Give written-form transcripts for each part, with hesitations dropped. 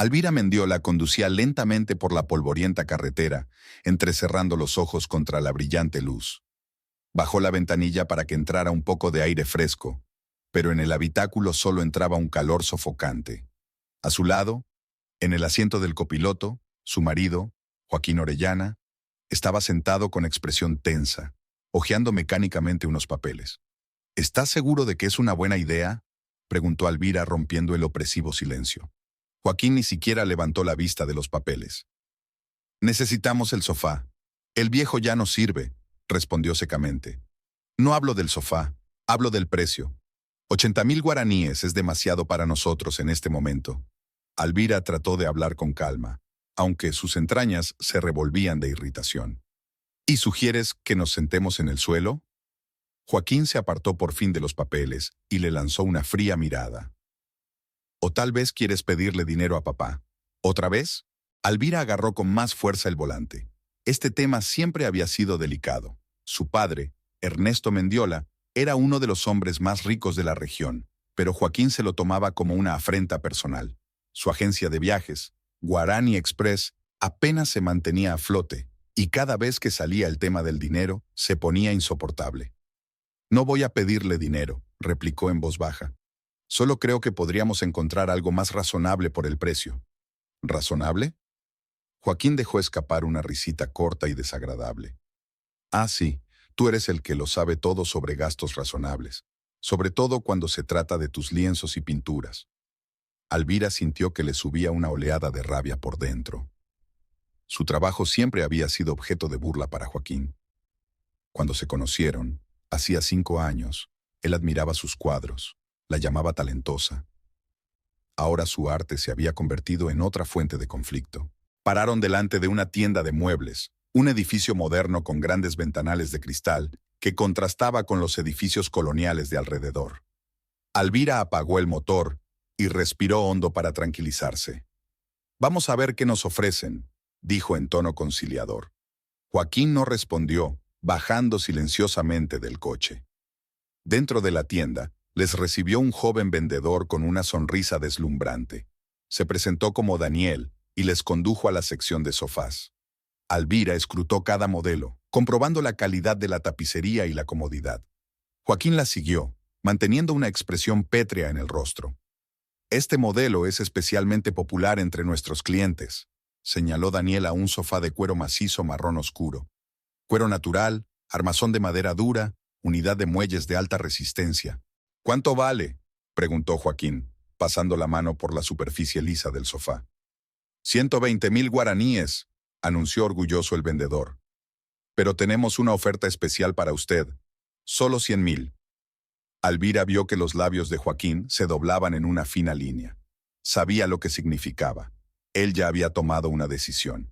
Alvira Mendiola conducía lentamente por la polvorienta carretera, entrecerrando los ojos contra la brillante luz. Bajó la ventanilla para que entrara un poco de aire fresco, pero en el habitáculo solo entraba un calor sofocante. A su lado, en el asiento del copiloto, su marido, Joaquín Orellana, estaba sentado con expresión tensa, hojeando mecánicamente unos papeles. ¿Estás seguro de que es una buena idea?, preguntó Alvira rompiendo el opresivo silencio. Joaquín ni siquiera levantó la vista de los papeles. Necesitamos el sofá. El viejo ya no sirve, respondió secamente. No hablo del sofá, hablo del precio. 80,000 guaraníes es demasiado para nosotros en este momento. Alvira trató de hablar con calma, aunque sus entrañas se revolvían de irritación. ¿Y sugieres que nos sentemos en el suelo? Joaquín se apartó por fin de los papeles y le lanzó una fría mirada. ¿O tal vez quieres pedirle dinero a papá? ¿Otra vez? Alvira agarró con más fuerza el volante. Este tema siempre había sido delicado. Su padre, Ernesto Mendiola, era uno de los hombres más ricos de la región, pero Joaquín se lo tomaba como una afrenta personal. Su agencia de viajes, Guarani Express, apenas se mantenía a flote, y cada vez que salía el tema del dinero, se ponía insoportable. No voy a pedirle dinero, replicó en voz baja. Solo creo que podríamos encontrar algo más razonable por el precio. ¿Razonable? Joaquín dejó escapar una risita corta y desagradable. Ah, sí, tú eres el que lo sabe todo sobre gastos razonables, sobre todo cuando se trata de tus lienzos y pinturas. Alvira sintió que le subía una oleada de rabia por dentro. Su trabajo siempre había sido objeto de burla para Joaquín. Cuando se conocieron, hacía 5 años, él admiraba sus cuadros, la llamaba talentosa. Ahora su arte se había convertido en otra fuente de conflicto. Pararon delante de una tienda de muebles, un edificio moderno con grandes ventanales de cristal que contrastaba con los edificios coloniales de alrededor. Alvira apagó el motor y respiró hondo para tranquilizarse. «Vamos a ver qué nos ofrecen», dijo en tono conciliador. Joaquín no respondió, bajando silenciosamente del coche. Dentro de la tienda, les recibió un joven vendedor con una sonrisa deslumbrante. Se presentó como Daniel y les condujo a la sección de sofás. Alvira escrutó cada modelo, comprobando la calidad de la tapicería y la comodidad. Joaquín la siguió, manteniendo una expresión pétrea en el rostro. «Este modelo es especialmente popular entre nuestros clientes», señaló Daniel a un sofá de cuero macizo marrón oscuro. «Cuero natural, armazón de madera dura, unidad de muelles de alta resistencia». «¿Cuánto vale?», preguntó Joaquín, pasando la mano por la superficie lisa del sofá. 120,000 guaraníes, anunció orgulloso el vendedor. «Pero tenemos una oferta especial para usted. Solo 100,000. Alvira vio que los labios de Joaquín se doblaban en una fina línea. Sabía lo que significaba. Él ya había tomado una decisión.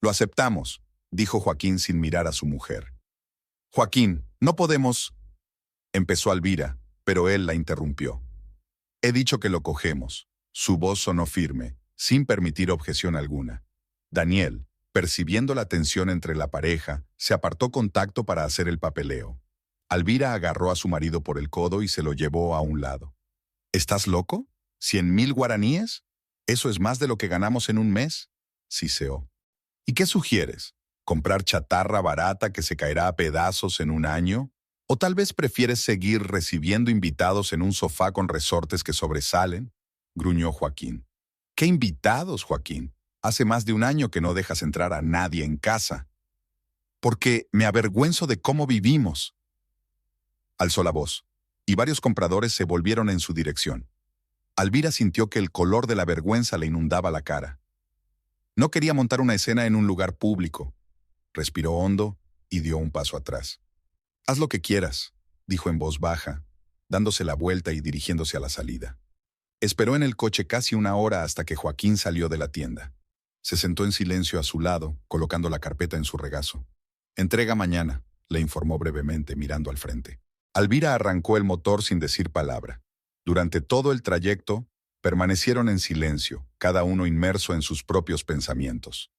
«Lo aceptamos», dijo Joaquín sin mirar a su mujer. «Joaquín, no podemos...» empezó Alvira, pero él la interrumpió. «He dicho que lo cogemos». Su voz sonó firme, sin permitir objeción alguna. Daniel, percibiendo la tensión entre la pareja, se apartó con tacto para hacer el papeleo. Alvira agarró a su marido por el codo y se lo llevó a un lado. «¿Estás loco? ¿100,000 guaraníes? Eso es más de lo que ganamos en un mes», siseó. «¿Y qué sugieres? ¿Comprar chatarra barata que se caerá a pedazos en un año? ¿O tal vez prefieres seguir recibiendo invitados en un sofá con resortes que sobresalen?», gruñó Joaquín. «¿Qué invitados, Joaquín? Hace más de un año que no dejas entrar a nadie en casa». «Porque me avergüenzo de cómo vivimos», alzó la voz, y varios compradores se volvieron en su dirección. Alvira sintió que el color de la vergüenza le inundaba la cara. No quería montar una escena en un lugar público. Respiró hondo y dio un paso atrás. «Haz lo que quieras», dijo en voz baja, dándose la vuelta y dirigiéndose a la salida. Esperó en el coche casi 1 hora hasta que Joaquín salió de la tienda. Se sentó en silencio a su lado, colocando la carpeta en su regazo. «Entrega mañana», le informó brevemente, mirando al frente. Alvira arrancó el motor sin decir palabra. Durante todo el trayecto, permanecieron en silencio, cada uno inmerso en sus propios pensamientos.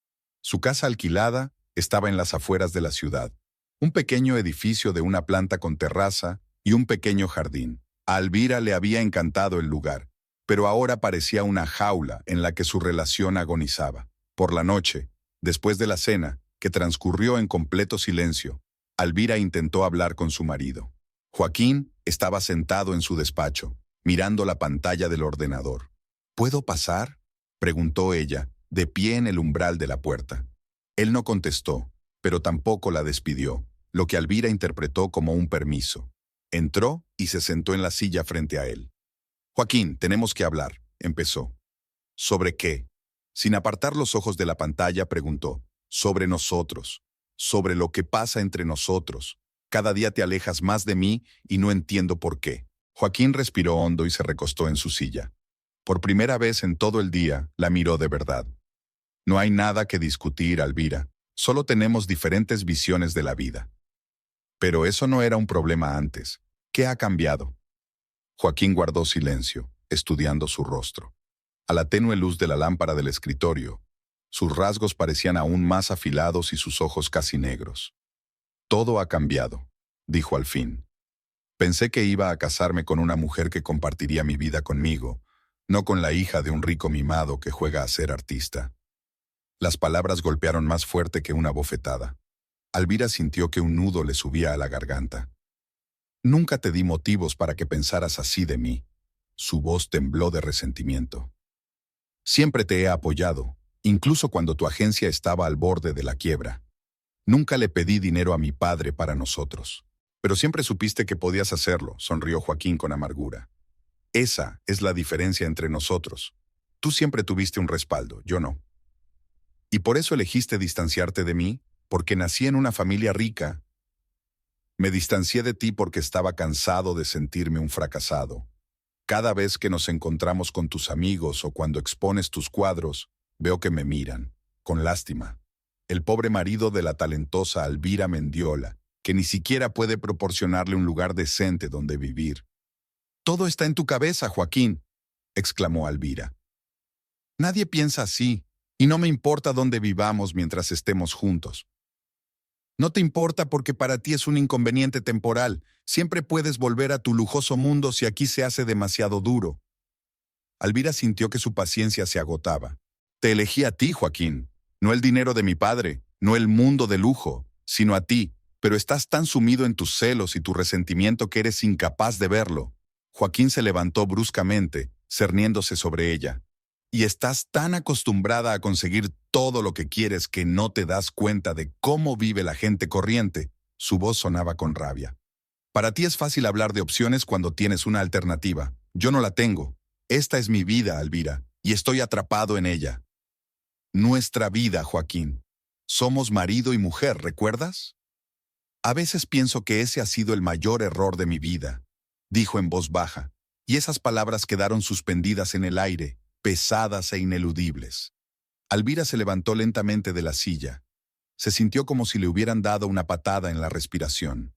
Su casa alquilada estaba en las afueras de la ciudad, un pequeño edificio de una planta con terraza y un pequeño jardín. A Alvira le había encantado el lugar, pero ahora parecía una jaula en la que su relación agonizaba. Por la noche, después de la cena, que transcurrió en completo silencio, Alvira intentó hablar con su marido. Joaquín estaba sentado en su despacho, mirando la pantalla del ordenador. ¿Puedo pasar?, preguntó ella, de pie en el umbral de la puerta. Él no contestó, pero tampoco la despidió, lo que Alvira interpretó como un permiso. Entró y se sentó en la silla frente a él. Joaquín, tenemos que hablar, empezó. ¿Sobre qué? Sin apartar los ojos de la pantalla, preguntó. Sobre nosotros, sobre lo que pasa entre nosotros. Cada día te alejas más de mí y no entiendo por qué. Joaquín respiró hondo y se recostó en su silla. Por primera vez en todo el día, la miró de verdad. No hay nada que discutir, Alvira. Solo tenemos diferentes visiones de la vida. Pero eso no era un problema antes. ¿Qué ha cambiado? Joaquín guardó silencio, estudiando su rostro. A la tenue luz de la lámpara del escritorio, sus rasgos parecían aún más afilados y sus ojos casi negros. Todo ha cambiado, dijo al fin. Pensé que iba a casarme con una mujer que compartiría mi vida conmigo, no con la hija de un rico mimado que juega a ser artista. Las palabras golpearon más fuerte que una bofetada. Alvira sintió que un nudo le subía a la garganta. Nunca te di motivos para que pensaras así de mí. Su voz tembló de resentimiento. Siempre te he apoyado, incluso cuando tu agencia estaba al borde de la quiebra. Nunca le pedí dinero a mi padre para nosotros. Pero siempre supiste que podías hacerlo, sonrió Joaquín con amargura. Esa es la diferencia entre nosotros. Tú siempre tuviste un respaldo, yo no. ¿Y por eso elegiste distanciarte de mí? Porque nací en una familia rica. Me distancié de ti porque estaba cansado de sentirme un fracasado. Cada vez que nos encontramos con tus amigos o cuando expones tus cuadros, veo que me miran, con lástima. El pobre marido de la talentosa Alvira Mendiola, que ni siquiera puede proporcionarle un lugar decente donde vivir. Todo está en tu cabeza, Joaquín, exclamó Alvira. Nadie piensa así, y no me importa dónde vivamos mientras estemos juntos. No te importa porque para ti es un inconveniente temporal. Siempre puedes volver a tu lujoso mundo si aquí se hace demasiado duro. Alvira sintió que su paciencia se agotaba. Te elegí a ti, Joaquín. No el dinero de mi padre, no el mundo de lujo, sino a ti. Pero estás tan sumido en tus celos y tu resentimiento que eres incapaz de verlo. Joaquín se levantó bruscamente, cerniéndose sobre ella. Y estás tan acostumbrada a conseguir todo lo que quieres que no te das cuenta de cómo vive la gente corriente. Su voz sonaba con rabia. Para ti es fácil hablar de opciones cuando tienes una alternativa. Yo no la tengo. Esta es mi vida, Alvira, y estoy atrapado en ella. Nuestra vida, Joaquín. Somos marido y mujer, ¿recuerdas? A veces pienso que ese ha sido el mayor error de mi vida, dijo en voz baja, y esas palabras quedaron suspendidas en el aire, pesadas e ineludibles. Alvira se levantó lentamente de la silla. Se sintió como si le hubieran dado una patada en la respiración.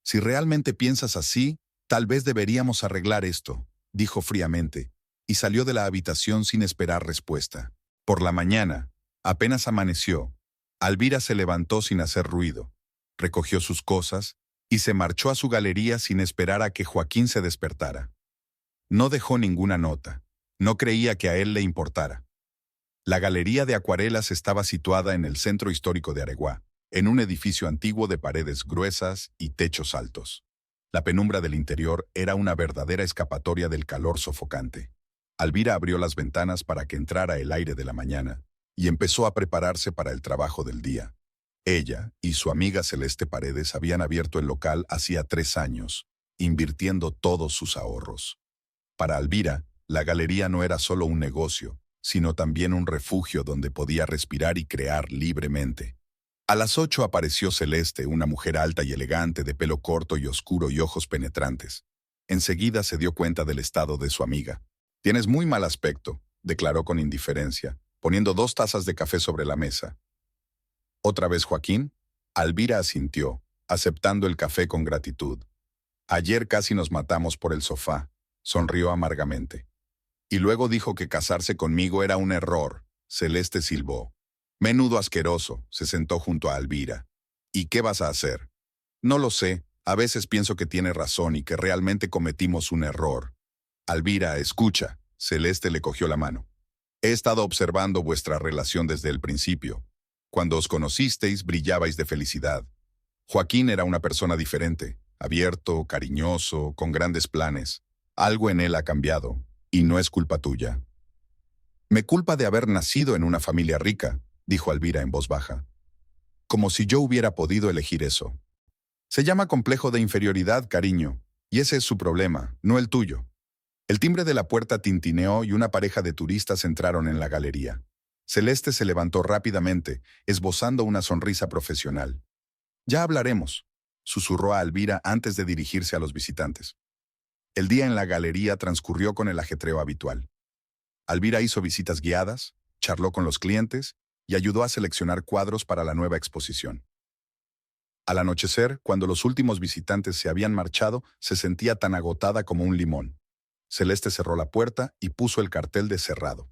Si realmente piensas así, tal vez deberíamos arreglar esto, dijo fríamente, y salió de la habitación sin esperar respuesta. Por la mañana, apenas amaneció, Alvira se levantó sin hacer ruido, recogió sus cosas y se marchó a su galería sin esperar a que Joaquín se despertara. No dejó ninguna nota. No creía que a él le importara. La galería de acuarelas estaba situada en el centro histórico de Areguá, en un edificio antiguo de paredes gruesas y techos altos. La penumbra del interior era una verdadera escapatoria del calor sofocante. Alvira abrió las ventanas para que entrara el aire de la mañana y empezó a prepararse para el trabajo del día. Ella y su amiga Celeste Paredes habían abierto el local hacía 3 años, invirtiendo todos sus ahorros. Para Alvira, la galería no era solo un negocio, sino también un refugio donde podía respirar y crear libremente. A las 8 apareció Celeste, una mujer alta y elegante, de pelo corto y oscuro y ojos penetrantes. Enseguida se dio cuenta del estado de su amiga. «Tienes muy mal aspecto», declaró con indiferencia, poniendo 2 tazas de café sobre la mesa. «¿Otra vez Joaquín?». Alvira asintió, aceptando el café con gratitud. «Ayer casi nos matamos por el sofá», sonrió amargamente. «Y luego dijo que casarse conmigo era un error», Celeste silbó. «Menudo asqueroso», se sentó junto a Alvira. «¿Y qué vas a hacer?». «No lo sé, a veces pienso que tiene razón y que realmente cometimos un error». «Alvira, escucha», Celeste le cogió la mano. He estado observando vuestra relación desde el principio. Cuando os conocisteis, brillabais de felicidad. Joaquín era una persona diferente, abierto, cariñoso, con grandes planes. Algo en él ha cambiado, y no es culpa tuya. Me culpa de haber nacido en una familia rica, dijo Alvira en voz baja. Como si yo hubiera podido elegir eso. Se llama complejo de inferioridad, cariño, y ese es su problema, no el tuyo. El timbre de la puerta tintineó y una pareja de turistas entraron en la galería. Celeste se levantó rápidamente, esbozando una sonrisa profesional. Ya hablaremos, susurró a Alvira antes de dirigirse a los visitantes. El día en la galería transcurrió con el ajetreo habitual. Alvira hizo visitas guiadas, charló con los clientes y ayudó a seleccionar cuadros para la nueva exposición. Al anochecer, cuando los últimos visitantes se habían marchado, se sentía tan agotada como un limón. Celeste cerró la puerta y puso el cartel de cerrado.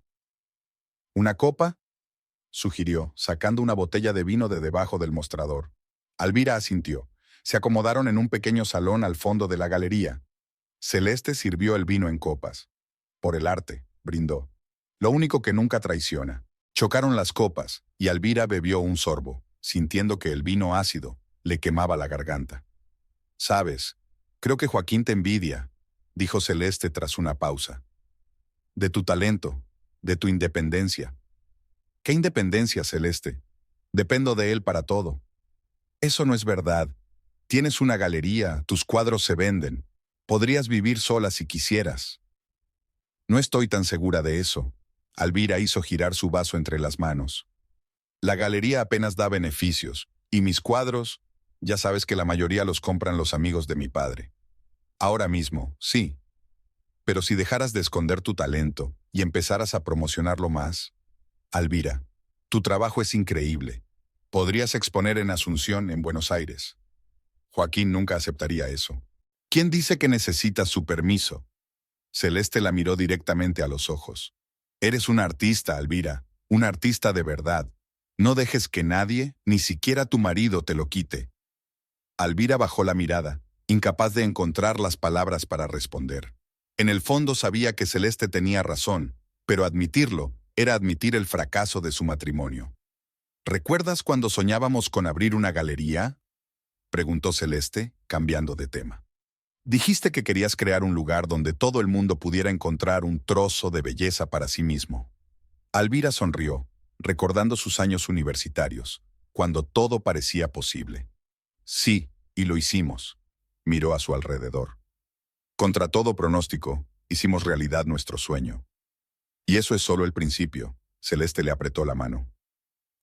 ¿Una copa?, sugirió, sacando una botella de vino de debajo del mostrador. Alvira asintió. Se acomodaron en un pequeño salón al fondo de la galería. Celeste sirvió el vino en copas. Por el arte, brindó. Lo único que nunca traiciona. Chocaron las copas, y Alvira bebió un sorbo, sintiendo que el vino ácido le quemaba la garganta. «Sabes, creo que Joaquín te envidia», dijo Celeste tras una pausa. «De tu talento, de tu independencia». «¿Qué independencia, Celeste? Dependo de él para todo». «Eso no es verdad. Tienes una galería, tus cuadros se venden. Podrías vivir sola si quisieras». «No estoy tan segura de eso». Alvira hizo girar su vaso entre las manos. «La galería apenas da beneficios, y mis cuadros, ya sabes que la mayoría los compran los amigos de mi padre. Ahora mismo, sí. Pero si dejaras de esconder tu talento y empezaras a promocionarlo más... Alvira, tu trabajo es increíble. Podrías exponer en Asunción, en Buenos Aires». Joaquín nunca aceptaría eso. «¿Quién dice que necesitas su permiso?» Celeste la miró directamente a los ojos. «Eres una artista, Alvira, una artista de verdad. No dejes que nadie, ni siquiera tu marido, te lo quite». Alvira bajó la mirada, incapaz de encontrar las palabras para responder. En el fondo sabía que Celeste tenía razón, pero admitirlo era admitir el fracaso de su matrimonio. «¿Recuerdas cuando soñábamos con abrir una galería?», preguntó Celeste, cambiando de tema. «Dijiste que querías crear un lugar donde todo el mundo pudiera encontrar un trozo de belleza para sí mismo». Alvira sonrió, recordando sus años universitarios, cuando todo parecía posible. «Sí, y lo hicimos», miró a su alrededor. «Contra todo pronóstico, hicimos realidad nuestro sueño. Y eso es solo el principio», Celeste le apretó la mano.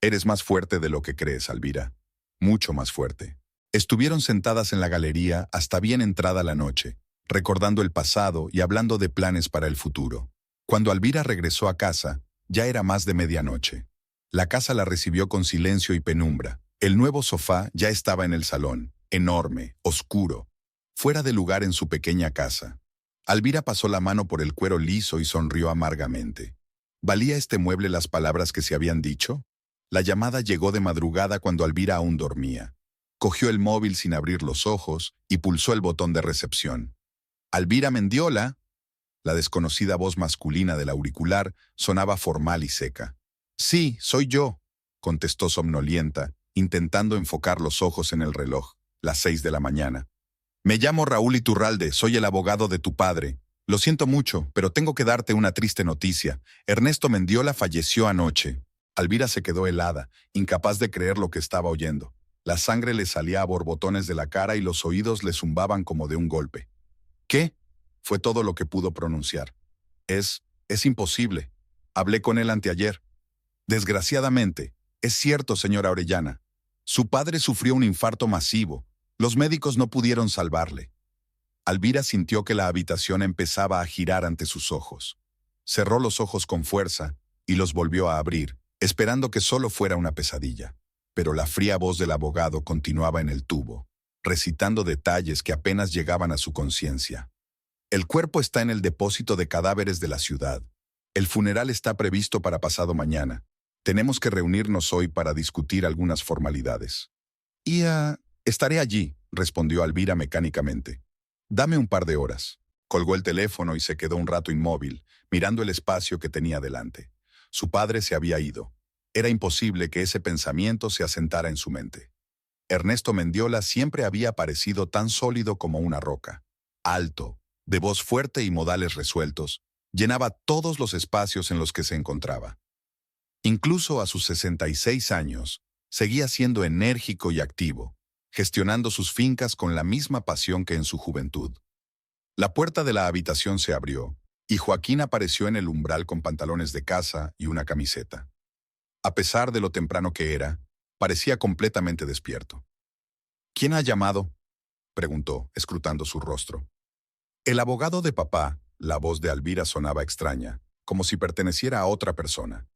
«Eres más fuerte de lo que crees, Alvira. Mucho más fuerte». Estuvieron sentadas en la galería hasta bien entrada la noche, recordando el pasado y hablando de planes para el futuro. Cuando Alvira regresó a casa, ya era más de medianoche. La casa la recibió con silencio y penumbra. El nuevo sofá ya estaba en el salón, enorme, oscuro, fuera de lugar en su pequeña casa. Alvira pasó la mano por el cuero liso y sonrió amargamente. ¿Valía este mueble las palabras que se habían dicho? La llamada llegó de madrugada cuando Alvira aún dormía. Cogió el móvil sin abrir los ojos y pulsó el botón de recepción. «Alvira Mendiola». La desconocida voz masculina del auricular sonaba formal y seca. «Sí, soy yo», contestó somnolienta, intentando enfocar los ojos en el reloj, las 6 de la mañana. «Me llamo Raúl Iturralde, soy el abogado de tu padre. Lo siento mucho, pero tengo que darte una triste noticia. Ernesto Mendiola falleció anoche». Alvira se quedó helada, incapaz de creer lo que estaba oyendo. La sangre le salía a borbotones de la cara y los oídos le zumbaban como de un golpe. «¿Qué?», fue todo lo que pudo pronunciar. Es imposible. Hablé con él anteayer». «Desgraciadamente, es cierto, señora Orellana. Su padre sufrió un infarto masivo. Los médicos no pudieron salvarle». Alvira sintió que la habitación empezaba a girar ante sus ojos. Cerró los ojos con fuerza y los volvió a abrir, esperando que solo fuera una pesadilla. Pero la fría voz del abogado continuaba en el tubo, recitando detalles que apenas llegaban a su conciencia. «El cuerpo está en el depósito de cadáveres de la ciudad. El funeral está previsto para pasado mañana. Tenemos que reunirnos hoy para discutir algunas formalidades». «Estaré allí», respondió Alvira mecánicamente. «Dame un par de horas». Colgó el teléfono y se quedó un rato inmóvil, mirando el espacio que tenía delante. Su padre se había ido. Era imposible que ese pensamiento se asentara en su mente. Ernesto Mendiola siempre había parecido tan sólido como una roca. Alto, de voz fuerte y modales resueltos, llenaba todos los espacios en los que se encontraba. Incluso a sus 66 años, seguía siendo enérgico y activo, gestionando sus fincas con la misma pasión que en su juventud. La puerta de la habitación se abrió, y Joaquín apareció en el umbral con pantalones de casa y una camiseta. A pesar de lo temprano que era, parecía completamente despierto. ¿Quién ha llamado?, preguntó, escrutando su rostro. El abogado de papá. La voz de Alvira sonaba extraña, como si perteneciera a otra persona.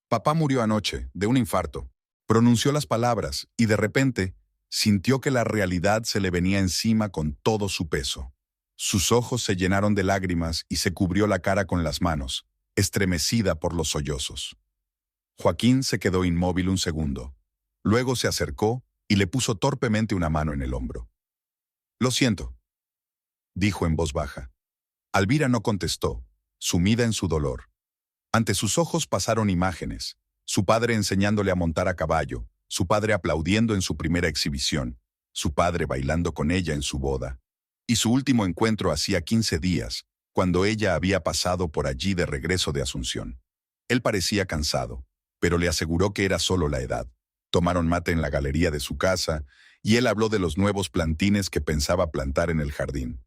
Papá murió anoche, de un infarto. Pronunció las palabras y de repente sintió que la realidad se le venía encima con todo su peso. Sus ojos se llenaron de lágrimas y se cubrió la cara con las manos, estremecida por los sollozos. Joaquín se quedó inmóvil un segundo. Luego se acercó y le puso torpemente una mano en el hombro. «Lo siento», dijo en voz baja. Alvira no contestó, sumida en su dolor. Ante sus ojos pasaron imágenes: su padre enseñándole a montar a caballo, su padre aplaudiendo en su primera exhibición, su padre bailando con ella en su boda, y su último encuentro hacía 15 días, cuando ella había pasado por allí de regreso de Asunción. Él parecía cansado, pero le aseguró que era solo la edad. Tomaron mate en la galería de su casa, y él habló de los nuevos plantines que pensaba plantar en el jardín.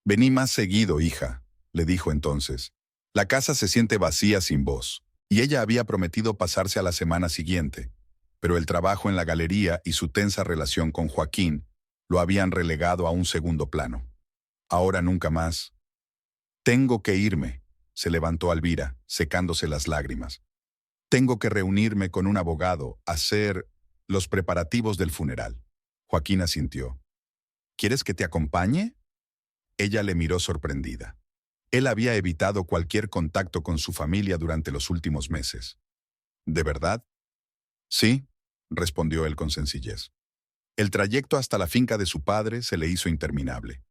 «Vení más seguido, hija», le dijo entonces. «La casa se siente vacía sin vos». Y ella había prometido pasarse a la semana siguiente, pero el trabajo en la galería y su tensa relación con Joaquín lo habían relegado a un segundo plano. Ahora nunca más. «Tengo que irme», se levantó Alvira, secándose las lágrimas. «Tengo que reunirme con un abogado, hacer los preparativos del funeral». Joaquín asintió. «¿Quieres que te acompañe?». Ella le miró sorprendida. Él había evitado cualquier contacto con su familia durante los últimos meses. «¿De verdad?». «Sí», respondió él con sencillez. El trayecto hasta la finca de su padre se le hizo interminable.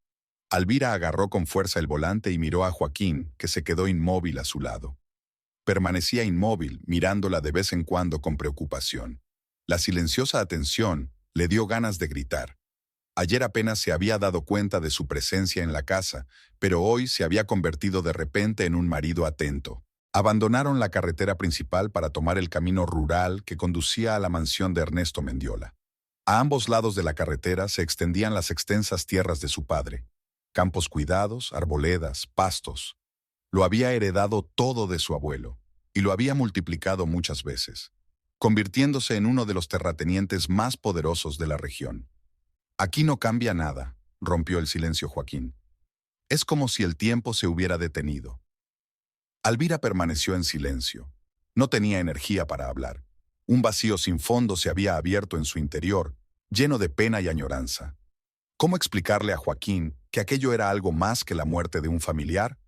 Alvira agarró con fuerza el volante y miró a Joaquín, que se quedó inmóvil a su lado. Permanecía inmóvil, mirándola de vez en cuando con preocupación. La silenciosa atención le dio ganas de gritar. Ayer apenas se había dado cuenta de su presencia en la casa, pero hoy se había convertido de repente en un marido atento. Abandonaron la carretera principal para tomar el camino rural que conducía a la mansión de Ernesto Mendiola. A ambos lados de la carretera se extendían las extensas tierras de su padre. Campos cuidados, arboledas, pastos. Lo había heredado todo de su abuelo, y lo había multiplicado muchas veces, convirtiéndose en uno de los terratenientes más poderosos de la región. «Aquí no cambia nada», rompió el silencio Joaquín. «Es como si el tiempo se hubiera detenido». Alvira permaneció en silencio. No tenía energía para hablar. Un vacío sin fondo se había abierto en su interior, lleno de pena y añoranza. ¿Cómo explicarle a Joaquín que aquello era algo más que la muerte de un familiar?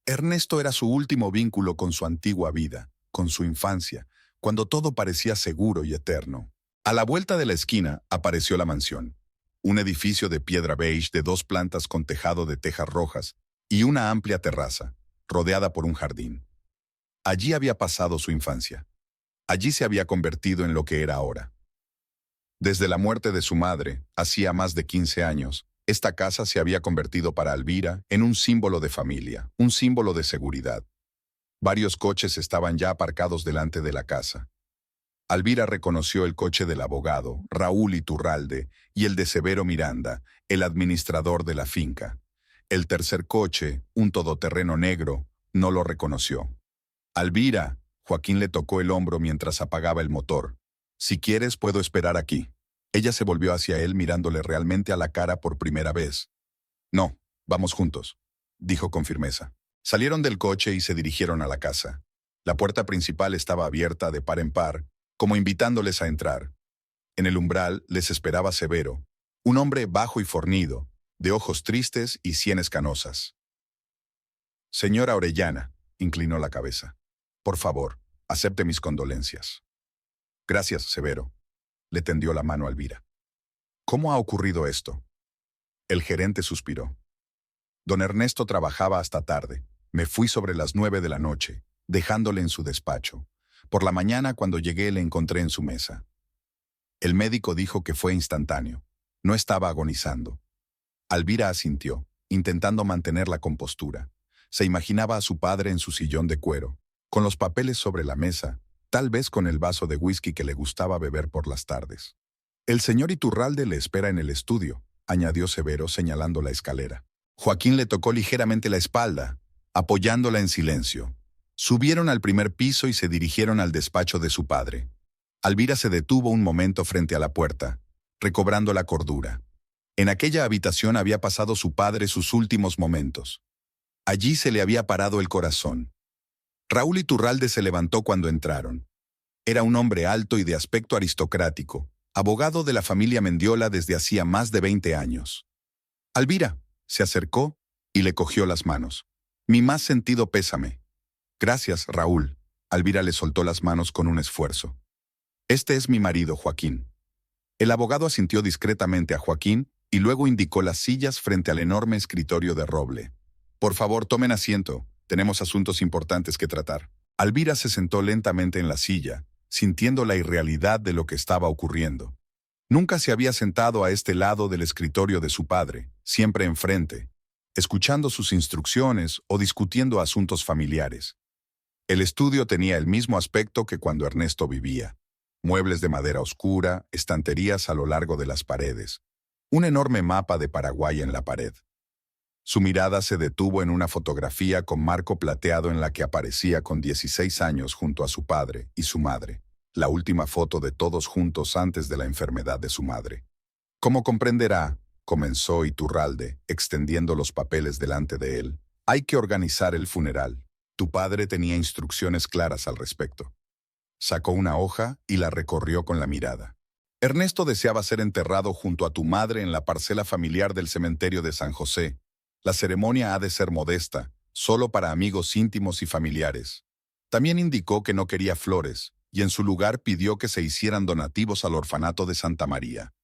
Ernesto era su último vínculo con su antigua vida, con su infancia, cuando todo parecía seguro y eterno. A la vuelta de la esquina apareció la mansión. Un edificio de piedra beige de 2 plantas con tejado de tejas rojas y una amplia terraza, rodeada por un jardín. Allí había pasado su infancia. Allí se había convertido en lo que era ahora. Desde la muerte de su madre, hacía más de 15 años, esta casa se había convertido para Alvira en un símbolo de familia, un símbolo de seguridad. Varios coches estaban ya aparcados delante de la casa. Alvira reconoció el coche del abogado, Raúl Iturralde, y el de Severo Miranda, el administrador de la finca. El tercer coche, un todoterreno negro, no lo reconoció. «Alvira», Joaquín le tocó el hombro mientras apagaba el motor. «Si quieres, puedo esperar aquí». Ella se volvió hacia él mirándole realmente a la cara por primera vez. «No, vamos juntos», dijo con firmeza. Salieron del coche y se dirigieron a la casa. La puerta principal estaba abierta de par en par, como invitándoles a entrar. En el umbral les esperaba Severo, un hombre bajo y fornido, de ojos tristes y sienes canosas. «Señora Orellana», inclinó la cabeza. «Por favor, acepte mis condolencias». «Gracias, Severo», le tendió la mano a Alvira. «¿Cómo ha ocurrido esto?». El gerente suspiró. Don Ernesto trabajaba hasta tarde. Me fui sobre las 9 de la noche, dejándole en su despacho. Por la mañana, cuando llegué, le encontré en su mesa. El médico dijo que fue instantáneo. No estaba agonizando. Alvira asintió, intentando mantener la compostura. Se imaginaba a su padre en su sillón de cuero, con los papeles sobre la mesa, tal vez con el vaso de whisky que le gustaba beber por las tardes. El señor Iturralde le espera en el estudio, añadió Severo señalando la escalera. Joaquín le tocó ligeramente la espalda, apoyándola en silencio. Subieron al primer piso y se dirigieron al despacho de su padre. Alvira se detuvo un momento frente a la puerta, recobrando la cordura. En aquella habitación había pasado su padre sus últimos momentos. Allí se le había parado el corazón. Raúl Iturralde se levantó cuando entraron. Era un hombre alto y de aspecto aristocrático, abogado de la familia Mendiola desde hacía más de 20 años. Alvira se acercó y le cogió las manos. Mi más sentido pésame. Gracias, Raúl. Alvira le soltó las manos con un esfuerzo. Este es mi marido, Joaquín. El abogado asintió discretamente a Joaquín y luego indicó las sillas frente al enorme escritorio de roble. Por favor, tomen asiento. Tenemos asuntos importantes que tratar. Alvira se sentó lentamente en la silla, sintiendo la irrealidad de lo que estaba ocurriendo. Nunca se había sentado a este lado del escritorio de su padre, siempre enfrente, escuchando sus instrucciones o discutiendo asuntos familiares. El estudio tenía el mismo aspecto que cuando Ernesto vivía. Muebles de madera oscura, estanterías a lo largo de las paredes, un enorme mapa de Paraguay en la pared. Su mirada se detuvo en una fotografía con marco plateado en la que aparecía con 16 años junto a su padre y su madre, la última foto de todos juntos antes de la enfermedad de su madre. Como comprenderá, comenzó Iturralde, extendiendo los papeles delante de él, hay que organizar el funeral. Tu padre tenía instrucciones claras al respecto. Sacó una hoja y la recorrió con la mirada. Ernesto deseaba ser enterrado junto a tu madre en la parcela familiar del cementerio de San José. La ceremonia ha de ser modesta, solo para amigos íntimos y familiares. También indicó que no quería flores, y en su lugar pidió que se hicieran donativos al orfanato de Santa María.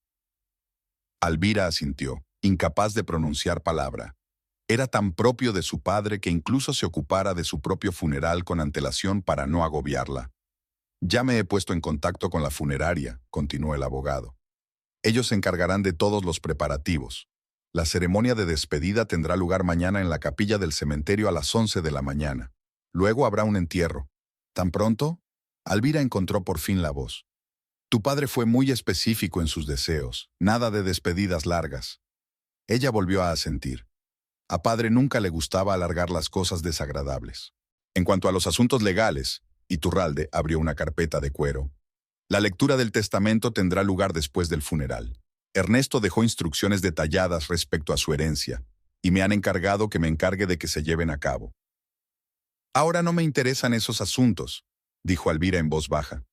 Alvira asintió, incapaz de pronunciar palabra. Era tan propio de su padre que incluso se ocupara de su propio funeral con antelación para no agobiarla. Ya me he puesto en contacto con la funeraria, continuó el abogado. Ellos se encargarán de todos los preparativos. La ceremonia de despedida tendrá lugar mañana en la capilla del cementerio a las 11 de la mañana. Luego habrá un entierro. ¿Tan pronto? Alvira encontró por fin la voz. Tu padre fue muy específico en sus deseos, nada de despedidas largas. Ella volvió a asentir. A padre nunca le gustaba alargar las cosas desagradables. En cuanto a los asuntos legales, Iturralde abrió una carpeta de cuero. La lectura del testamento tendrá lugar después del funeral. Ernesto dejó instrucciones detalladas respecto a su herencia, y me han encargado que me encargue de que se lleven a cabo. Ahora no me interesan esos asuntos, dijo Alvira en voz baja.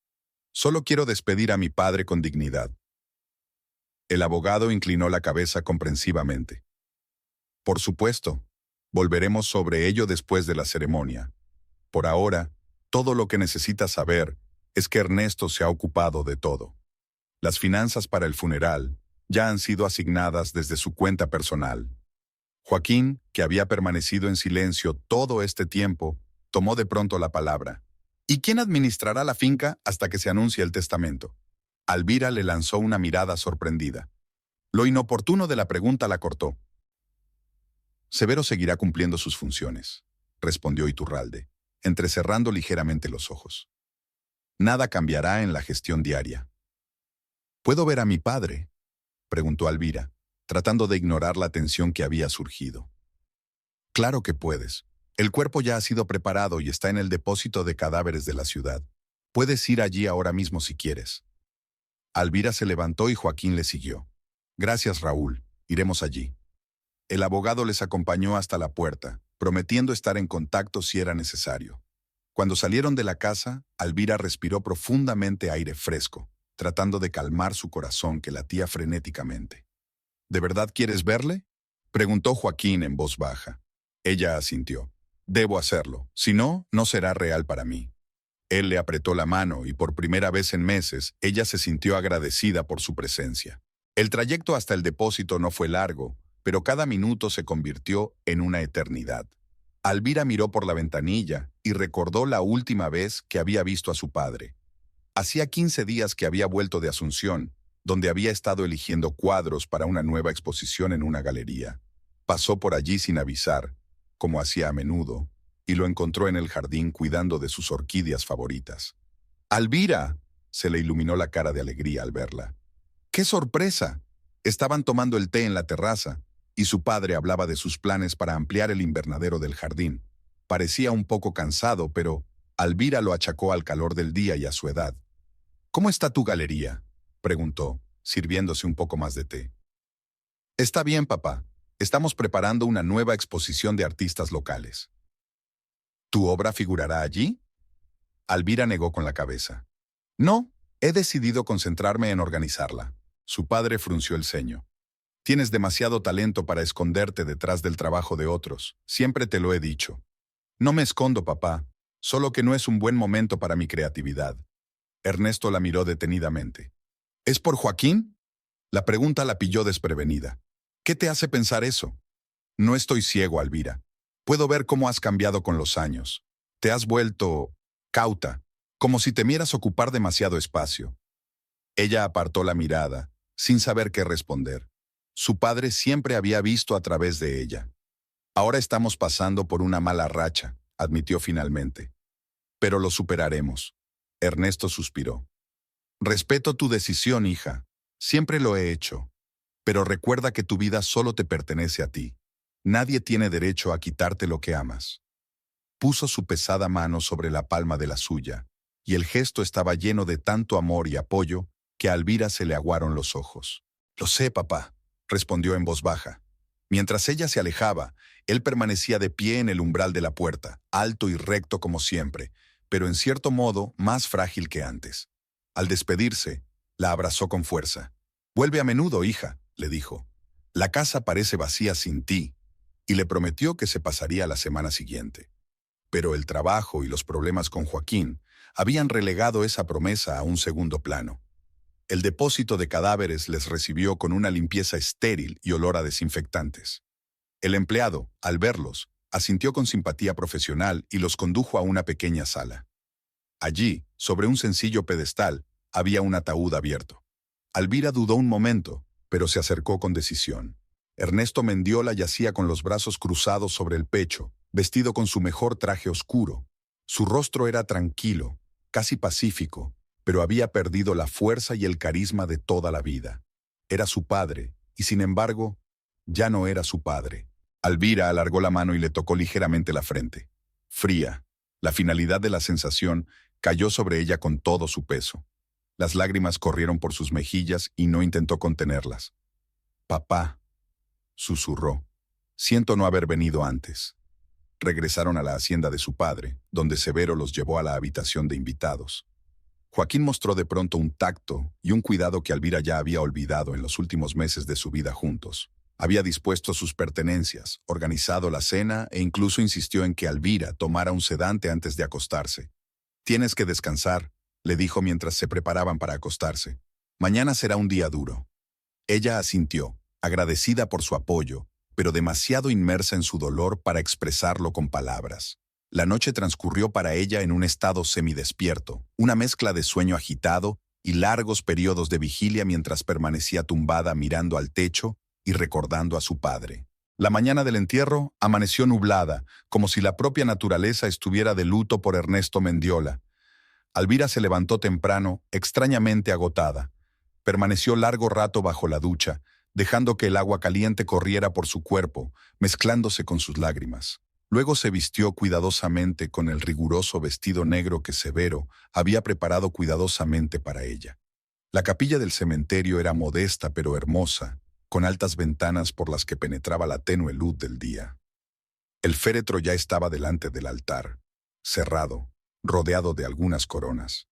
Solo quiero despedir a mi padre con dignidad. El abogado inclinó la cabeza comprensivamente. Por supuesto, volveremos sobre ello después de la ceremonia. Por ahora, todo lo que necesitas saber es que Ernesto se ha ocupado de todo. Las finanzas para el funeral ya han sido asignadas desde su cuenta personal. Joaquín, que había permanecido en silencio todo este tiempo, tomó de pronto la palabra. ¿Y quién administrará la finca hasta que se anuncie el testamento? Alvira le lanzó una mirada sorprendida. Lo inoportuno de la pregunta la cortó. Severo seguirá cumpliendo sus funciones, respondió Iturralde, entrecerrando ligeramente los ojos. Nada cambiará en la gestión diaria. ¿Puedo ver a mi padre?, preguntó Alvira, tratando de ignorar la tensión que había surgido. Claro que puedes. El cuerpo ya ha sido preparado y está en el depósito de cadáveres de la ciudad. Puedes ir allí ahora mismo si quieres. Alvira se levantó y Joaquín le siguió. Gracias, Raúl. Iremos allí. El abogado les acompañó hasta la puerta, prometiendo estar en contacto si era necesario. Cuando salieron de la casa, Alvira respiró profundamente aire fresco, tratando de calmar su corazón que latía frenéticamente. ¿De verdad quieres verle?, preguntó Joaquín en voz baja. Ella asintió. Debo hacerlo, si no, no será real para mí. Él le apretó la mano y por primera vez en meses, ella se sintió agradecida por su presencia. El trayecto hasta el depósito no fue largo, pero cada minuto se convirtió en una eternidad. Alvira miró por la ventanilla y recordó la última vez que había visto a su padre. Hacía 15 días que había vuelto de Asunción, donde había estado eligiendo cuadros para una nueva exposición en una galería. Pasó por allí sin avisar, como hacía a menudo, y lo encontró en el jardín cuidando de sus orquídeas favoritas. ¡Alvira! Se le iluminó la cara de alegría al verla. ¡Qué sorpresa! Estaban tomando el té en la terraza, y su padre hablaba de sus planes para ampliar el invernadero del jardín. Parecía un poco cansado, pero Alvira lo achacó al calor del día y a su edad. «¿Cómo está tu galería?», preguntó, sirviéndose un poco más de té. «Está bien, papá. Estamos preparando una nueva exposición de artistas locales». «¿Tu obra figurará allí?». Alvira negó con la cabeza. «No, he decidido concentrarme en organizarla». Su padre frunció el ceño. «Tienes demasiado talento para esconderte detrás del trabajo de otros. Siempre te lo he dicho». «No me escondo, papá. Solo que no es un buen momento para mi creatividad». Ernesto la miró detenidamente. «¿Es por Joaquín?». La pregunta la pilló desprevenida. «¿Qué te hace pensar eso?». «No estoy ciego, Alvira. Puedo ver cómo has cambiado con los años. Te has vuelto cauta, como si temieras ocupar demasiado espacio». Ella apartó la mirada, sin saber qué responder. Su padre siempre había visto a través de ella. «Ahora estamos pasando por una mala racha», admitió finalmente. «Pero lo superaremos». Ernesto suspiró. «Respeto tu decisión, hija. Siempre lo he hecho. Pero recuerda que tu vida solo te pertenece a ti. Nadie tiene derecho a quitarte lo que amas». Puso su pesada mano sobre la palma de la suya, y el gesto estaba lleno de tanto amor y apoyo que a Alvira se le aguaron los ojos. «Lo sé, papá», respondió en voz baja. Mientras ella se alejaba, él permanecía de pie en el umbral de la puerta, alto y recto como siempre, pero en cierto modo más frágil que antes. Al despedirse, la abrazó con fuerza. «Vuelve a menudo, hija», le dijo. «La casa parece vacía sin ti», y le prometió que se pasaría la semana siguiente. Pero el trabajo y los problemas con Joaquín habían relegado esa promesa a un segundo plano. El depósito de cadáveres les recibió con una limpieza estéril y olor a desinfectantes. El empleado, al verlos, asintió con simpatía profesional y los condujo a una pequeña sala. Allí, sobre un sencillo pedestal, había un ataúd abierto. Alvira dudó un momento, pero se acercó con decisión. Ernesto Mendiola yacía con los brazos cruzados sobre el pecho, vestido con su mejor traje oscuro. Su rostro era tranquilo, casi pacífico, pero había perdido la fuerza y el carisma de toda la vida. Era su padre, y sin embargo, ya no era su padre. Alvira alargó la mano y le tocó ligeramente la frente. Fría, la finalidad de la sensación cayó sobre ella con todo su peso. Las lágrimas corrieron por sus mejillas y no intentó contenerlas. «Papá», susurró, «siento no haber venido antes». Regresaron a la hacienda de su padre, donde Severo los llevó a la habitación de invitados. Joaquín mostró de pronto un tacto y un cuidado que Alvira ya había olvidado en los últimos meses de su vida juntos. Había dispuesto sus pertenencias, organizado la cena e incluso insistió en que Alvira tomara un sedante antes de acostarse. «Tienes que descansar», le dijo mientras se preparaban para acostarse. «Mañana será un día duro». Ella asintió, agradecida por su apoyo, pero demasiado inmersa en su dolor para expresarlo con palabras. La noche transcurrió para ella en un estado semidespierto, una mezcla de sueño agitado y largos periodos de vigilia mientras permanecía tumbada mirando al techo y recordando a su padre. La mañana del entierro amaneció nublada, como si la propia naturaleza estuviera de luto por Ernesto Mendiola. Alvira se levantó temprano, extrañamente agotada. Permaneció largo rato bajo la ducha, dejando que el agua caliente corriera por su cuerpo, mezclándose con sus lágrimas. Luego se vistió cuidadosamente con el riguroso vestido negro que Severo había preparado cuidadosamente para ella. La capilla del cementerio era modesta pero hermosa, con altas ventanas por las que penetraba la tenue luz del día. El féretro ya estaba delante del altar, cerrado, rodeado de algunas coronas.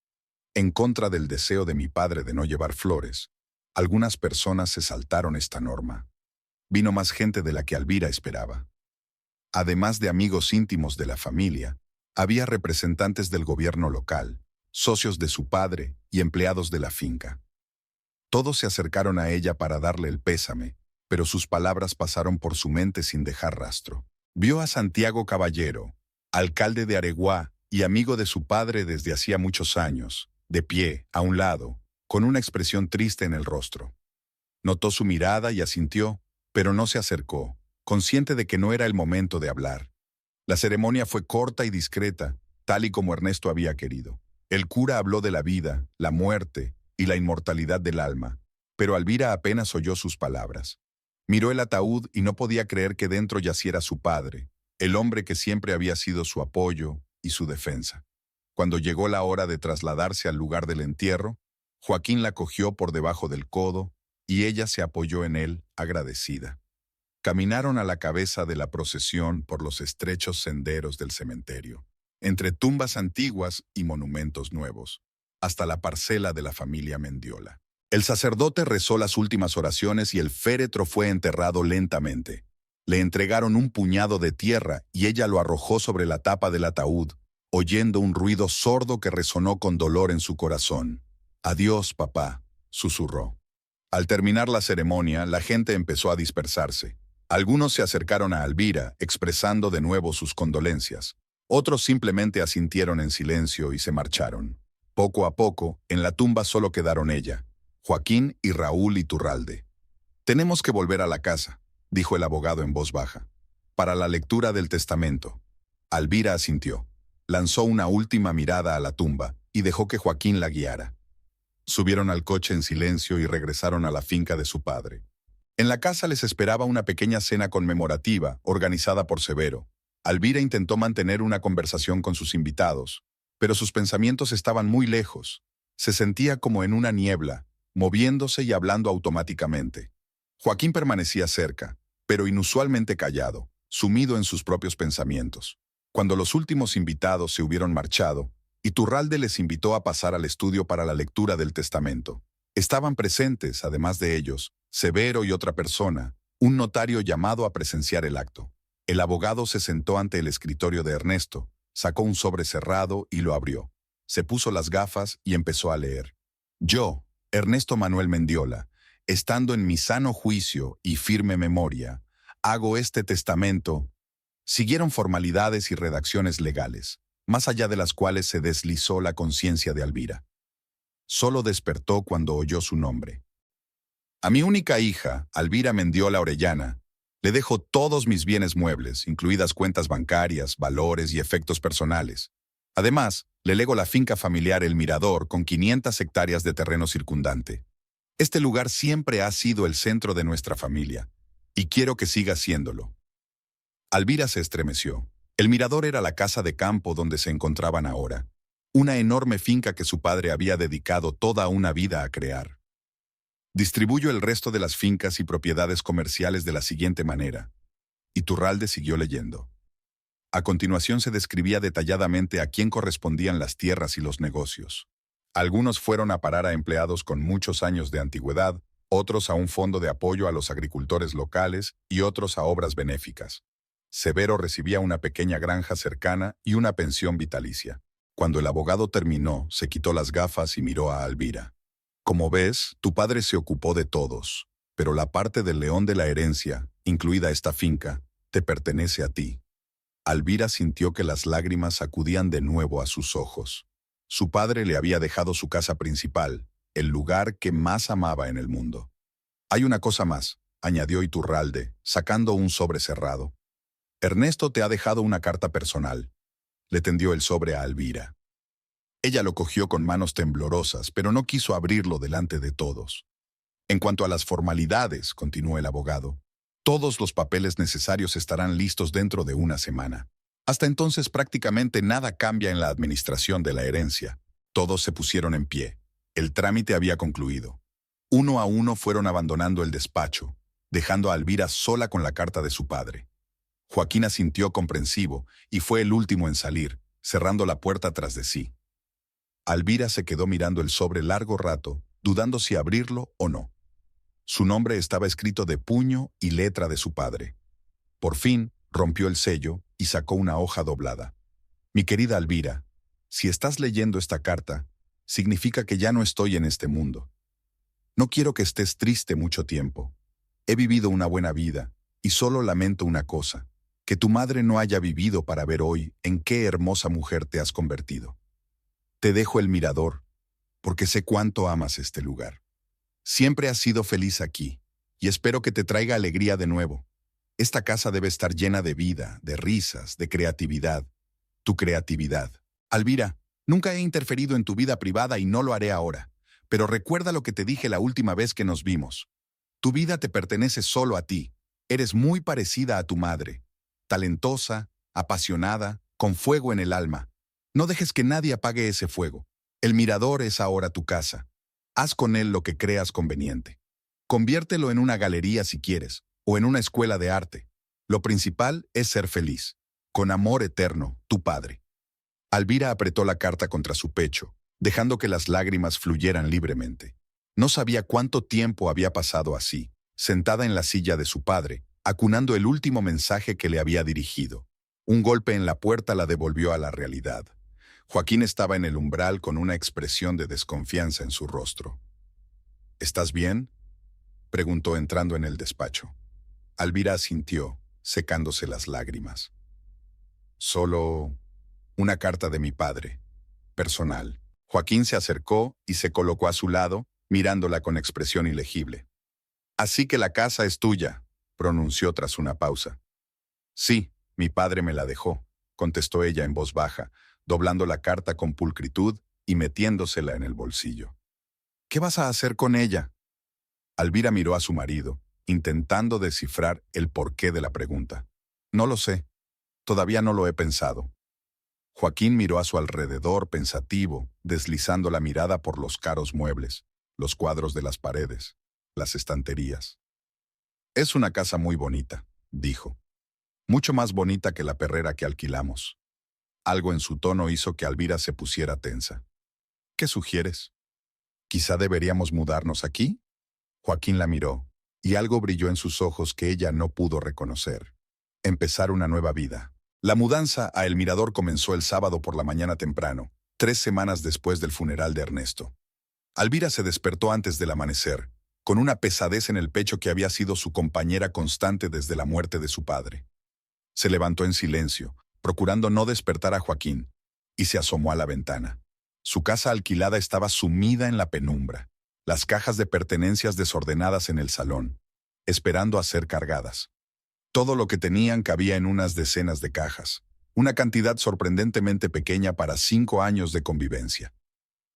En contra del deseo de mi padre de no llevar flores, algunas personas se saltaron esta norma. Vino más gente de la que Alvira esperaba. Además de amigos íntimos de la familia, había representantes del gobierno local, socios de su padre y empleados de la finca. Todos se acercaron a ella para darle el pésame, pero sus palabras pasaron por su mente sin dejar rastro. Vio a Santiago Caballero, alcalde de Areguá y amigo de su padre desde hacía muchos años, de pie, a un lado, con una expresión triste en el rostro. Notó su mirada y asintió, pero no se acercó, consciente de que no era el momento de hablar. La ceremonia fue corta y discreta, tal y como Ernesto había querido. El cura habló de la vida, la muerte y la inmortalidad del alma, pero Alvira apenas oyó sus palabras. Miró el ataúd y no podía creer que dentro yaciera su padre, el hombre que siempre había sido su apoyo y su defensa. Cuando llegó la hora de trasladarse al lugar del entierro, Joaquín la cogió por debajo del codo y ella se apoyó en él, agradecida. Caminaron a la cabeza de la procesión por los estrechos senderos del cementerio, entre tumbas antiguas y monumentos nuevos, hasta la parcela de la familia Mendiola. El sacerdote rezó las últimas oraciones y el féretro fue enterrado lentamente. Le entregaron un puñado de tierra y ella lo arrojó sobre la tapa del ataúd, oyendo un ruido sordo que resonó con dolor en su corazón. «Adiós, papá», susurró. Al terminar la ceremonia, la gente empezó a dispersarse. Algunos se acercaron a Alvira, expresando de nuevo sus condolencias. Otros simplemente asintieron en silencio y se marcharon. Poco a poco, en la tumba solo quedaron ella, Joaquín y Raúl Iturralde. «Tenemos que volver a la casa», dijo el abogado en voz baja, «para la lectura del testamento». Alvira asintió. Lanzó una última mirada a la tumba y dejó que Joaquín la guiara. Subieron al coche en silencio y regresaron a la finca de su padre. En la casa les esperaba una pequeña cena conmemorativa organizada por Severo. Alvira intentó mantener una conversación con sus invitados, pero sus pensamientos estaban muy lejos. Se sentía como en una niebla, moviéndose y hablando automáticamente. Joaquín permanecía cerca, pero inusualmente callado, sumido en sus propios pensamientos. Cuando los últimos invitados se hubieron marchado, Iturralde les invitó a pasar al estudio para la lectura del testamento. Estaban presentes, además de ellos, Severo y otra persona, un notario llamado a presenciar el acto. El abogado se sentó ante el escritorio de Ernesto, sacó un sobre cerrado y lo abrió. Se puso las gafas y empezó a leer. «Yo, Ernesto Manuel Mendiola, estando en mi sano juicio y firme memoria, hago este testamento». Siguieron formalidades y redacciones legales, más allá de las cuales se deslizó la conciencia de Alvira. Solo despertó cuando oyó su nombre. «A mi única hija, Alvira Mendiola Orellana, le dejo todos mis bienes muebles, incluidas cuentas bancarias, valores y efectos personales. Además, le lego la finca familiar El Mirador con 500 hectáreas de terreno circundante. Este lugar siempre ha sido el centro de nuestra familia, y quiero que siga siéndolo». Alvira se estremeció. El Mirador era la casa de campo donde se encontraban ahora, una enorme finca que su padre había dedicado toda una vida a crear. «Distribuyo el resto de las fincas y propiedades comerciales de la siguiente manera». Iturralde siguió leyendo. A continuación se describía detalladamente a quién correspondían las tierras y los negocios. Algunos fueron a parar a empleados con muchos años de antigüedad, otros a un fondo de apoyo a los agricultores locales y otros a obras benéficas. Severo recibía una pequeña granja cercana y una pensión vitalicia. Cuando el abogado terminó, se quitó las gafas y miró a Alvira. «Como ves, tu padre se ocupó de todos, pero la parte del león de la herencia, incluida esta finca, te pertenece a ti». Alvira sintió que las lágrimas acudían de nuevo a sus ojos. Su padre le había dejado su casa principal, el lugar que más amaba en el mundo. «Hay una cosa más», añadió Iturralde, sacando un sobre cerrado. «Ernesto te ha dejado una carta personal». Le tendió el sobre a Alvira. Ella lo cogió con manos temblorosas, pero no quiso abrirlo delante de todos. «En cuanto a las formalidades», continuó el abogado, «todos los papeles necesarios estarán listos dentro de una semana. Hasta entonces prácticamente nada cambia en la administración de la herencia». Todos se pusieron en pie. El trámite había concluido. Uno a uno fueron abandonando el despacho, dejando a Alvira sola con la carta de su padre. Joaquín asintió comprensivo y fue el último en salir, cerrando la puerta tras de sí. Alvira se quedó mirando el sobre largo rato, dudando si abrirlo o no. Su nombre estaba escrito de puño y letra de su padre. Por fin, rompió el sello y sacó una hoja doblada. «Mi querida Alvira, si estás leyendo esta carta, significa que ya no estoy en este mundo. No quiero que estés triste mucho tiempo. He vivido una buena vida, y solo lamento una cosa, que tu madre no haya vivido para ver hoy en qué hermosa mujer te has convertido. Te dejo el mirador, porque sé cuánto amas este lugar. Siempre has sido feliz aquí, y espero que te traiga alegría de nuevo. Esta casa debe estar llena de vida, de risas, de creatividad. Tu creatividad. Alvira, nunca he interferido en tu vida privada y no lo haré ahora. Pero recuerda lo que te dije la última vez que nos vimos. Tu vida te pertenece solo a ti. Eres muy parecida a tu madre. Talentosa, apasionada, con fuego en el alma. No dejes que nadie apague ese fuego. El mirador es ahora tu casa. Haz con él lo que creas conveniente. Conviértelo en una galería si quieres, o en una escuela de arte. Lo principal es ser feliz. Con amor eterno, tu padre. Alvira apretó la carta contra su pecho, dejando que las lágrimas fluyeran libremente. No sabía cuánto tiempo había pasado así, sentada en la silla de su padre, acunando el último mensaje que le había dirigido. Un golpe en la puerta la devolvió a la realidad. Joaquín estaba en el umbral con una expresión de desconfianza en su rostro. ¿Estás bien?, preguntó entrando en el despacho. Alvira asintió, secándose las lágrimas. Solo una carta de mi padre, personal. Joaquín se acercó y se colocó a su lado, mirándola con expresión ilegible. Así que la casa es tuya, pronunció tras una pausa. Sí, mi padre me la dejó, contestó ella en voz baja, doblando la carta con pulcritud y metiéndosela en el bolsillo. ¿Qué vas a hacer con ella? Alvira miró a su marido, intentando descifrar el porqué de la pregunta. No lo sé. Todavía no lo he pensado. Joaquín miró a su alrededor pensativo, deslizando la mirada por los caros muebles, los cuadros de las paredes, las estanterías. Es una casa muy bonita, dijo. Mucho más bonita que la perrera que alquilamos. Algo en su tono hizo que Alvira se pusiera tensa. ¿Qué sugieres? ¿Quizá deberíamos mudarnos aquí? Joaquín la miró, y algo brilló en sus ojos que ella no pudo reconocer. Empezar una nueva vida. La mudanza a El Mirador comenzó el sábado por la mañana temprano, 3 semanas después del funeral de Ernesto. Alvira se despertó antes del amanecer, con una pesadez en el pecho que había sido su compañera constante desde la muerte de su padre. Se levantó en silencio, procurando no despertar a Joaquín, y se asomó a la ventana. Su casa alquilada estaba sumida en la penumbra, las cajas de pertenencias desordenadas en el salón, esperando a ser cargadas. Todo lo que tenían cabía en unas decenas de cajas, una cantidad sorprendentemente pequeña para 5 años de convivencia.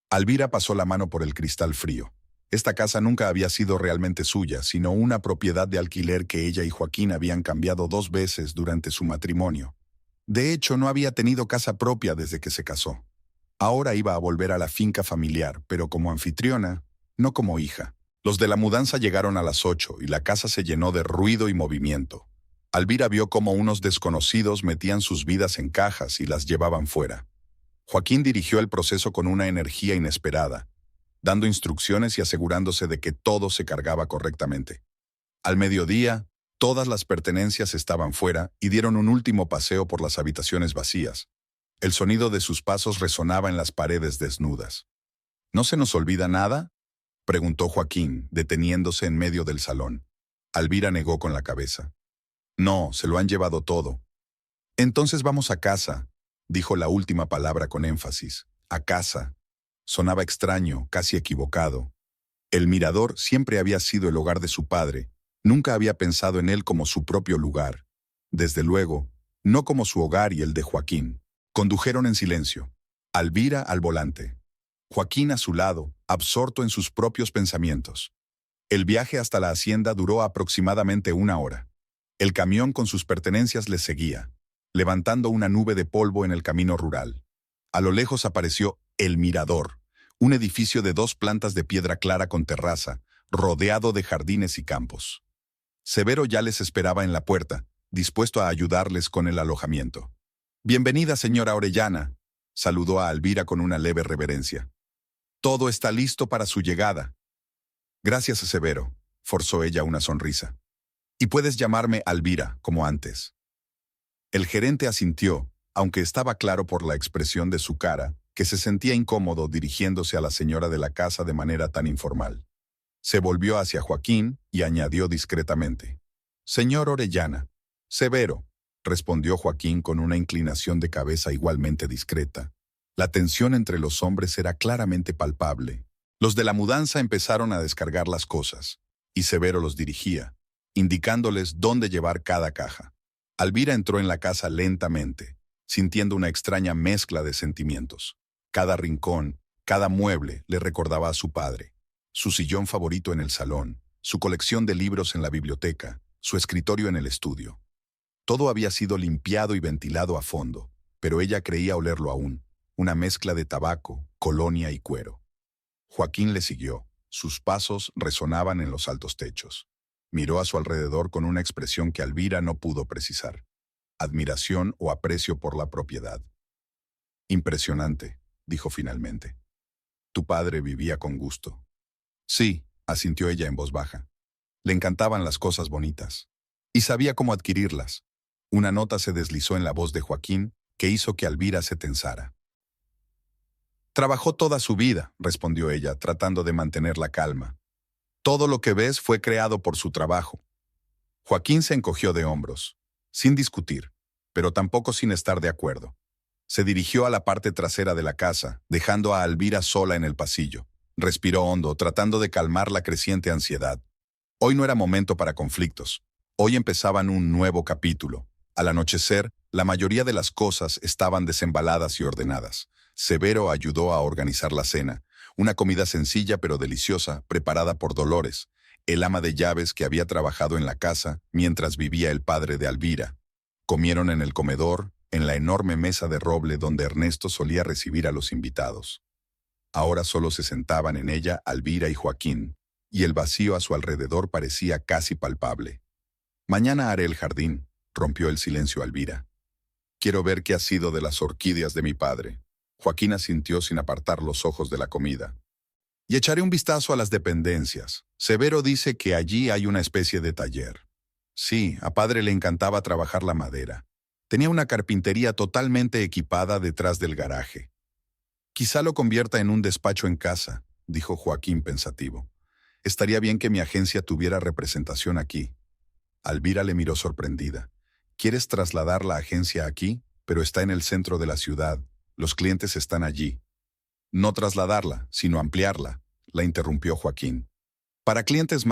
Alvira pasó la mano por el cristal frío. Esta casa nunca había sido realmente suya, sino una propiedad de alquiler que ella y Joaquín habían cambiado 2 veces durante su matrimonio. De hecho, no había tenido casa propia desde que se casó. Ahora iba a volver a la finca familiar, pero como anfitriona, no como hija. Los de la mudanza llegaron a las 8 y la casa se llenó de ruido y movimiento. Alvira vio cómo unos desconocidos metían sus vidas en cajas y las llevaban fuera. Joaquín dirigió el proceso con una energía inesperada, dando instrucciones y asegurándose de que todo se cargaba correctamente. Al mediodía, todas las pertenencias estaban fuera y dieron un último paseo por las habitaciones vacías. El sonido de sus pasos resonaba en las paredes desnudas. ¿No se nos olvida nada?, preguntó Joaquín, deteniéndose en medio del salón. Alvira negó con la cabeza. No, se lo han llevado todo. Entonces vamos a casa, dijo la última palabra con énfasis. A casa. Sonaba extraño, casi equivocado. El Mirador siempre había sido el hogar de su padre. Nunca había pensado en él como su propio lugar. Desde luego, no como su hogar y el de Joaquín. Condujeron en silencio. Alvira al volante. Joaquín a su lado, absorto en sus propios pensamientos. El viaje hasta la hacienda duró aproximadamente 1 hora. El camión con sus pertenencias les seguía, levantando una nube de polvo en el camino rural. A lo lejos apareció El Mirador, un edificio de 2 plantas de piedra clara con terraza, rodeado de jardines y campos. Severo ya les esperaba en la puerta, dispuesto a ayudarles con el alojamiento. «Bienvenida, señora Orellana», saludó a Alvira con una leve reverencia. «Todo está listo para su llegada». «Gracias, Severo», forzó ella una sonrisa. «Y puedes llamarme Alvira, como antes». El gerente asintió, aunque estaba claro por la expresión de su cara que se sentía incómodo dirigiéndose a la señora de la casa de manera tan informal. Se volvió hacia Joaquín y añadió discretamente: «Señor Orellana». «Severo», respondió Joaquín con una inclinación de cabeza igualmente discreta. La tensión entre los hombres era claramente palpable. Los de la mudanza empezaron a descargar las cosas, y Severo los dirigía, indicándoles dónde llevar cada caja. Alvira entró en la casa lentamente, sintiendo una extraña mezcla de sentimientos. Cada rincón, cada mueble le recordaba a su padre, su sillón favorito en el salón, su colección de libros en la biblioteca, su escritorio en el estudio. Todo había sido limpiado y ventilado a fondo, pero ella creía olerlo aún, una mezcla de tabaco, colonia y cuero. Joaquín le siguió. Sus pasos resonaban en los altos techos. Miró a su alrededor con una expresión que Alvira no pudo precisar: admiración o aprecio por la propiedad. «Impresionante», dijo finalmente. «Tu padre vivía con gusto». «Sí», asintió ella en voz baja. «Le encantaban las cosas bonitas. Y sabía cómo adquirirlas». Una nota se deslizó en la voz de Joaquín que hizo que Alvira se tensara. «Trabajó toda su vida», respondió ella, tratando de mantener la calma. «Todo lo que ves fue creado por su trabajo». Joaquín se encogió de hombros, sin discutir, pero tampoco sin estar de acuerdo. Se dirigió a la parte trasera de la casa, dejando a Alvira sola en el pasillo. Respiró hondo, tratando de calmar la creciente ansiedad. Hoy no era momento para conflictos. Hoy empezaban un nuevo capítulo. Al anochecer, la mayoría de las cosas estaban desembaladas y ordenadas. Severo ayudó a organizar la cena, una comida sencilla pero deliciosa, preparada por Dolores, el ama de llaves que había trabajado en la casa mientras vivía el padre de Alvira. Comieron en el comedor, en la enorme mesa de roble donde Ernesto solía recibir a los invitados. Ahora solo se sentaban en ella Alvira y Joaquín, y el vacío a su alrededor parecía casi palpable. «Mañana haré el jardín», rompió el silencio Alvira. «Quiero ver qué ha sido de las orquídeas de mi padre». Joaquín asintió sin apartar los ojos de la comida. «Y echaré un vistazo a las dependencias. Severo dice que allí hay una especie de taller». Sí, a padre le encantaba trabajar la madera. Tenía una carpintería totalmente equipada detrás del garaje. «Quizá lo convierta en un despacho en casa», dijo Joaquín pensativo. «Estaría bien que mi agencia tuviera representación aquí». Alvira le miró sorprendida. «¿Quieres trasladar la agencia aquí? Pero está en el centro de la ciudad. Los clientes están allí». «No trasladarla, sino ampliarla», la interrumpió Joaquín. «Para clientes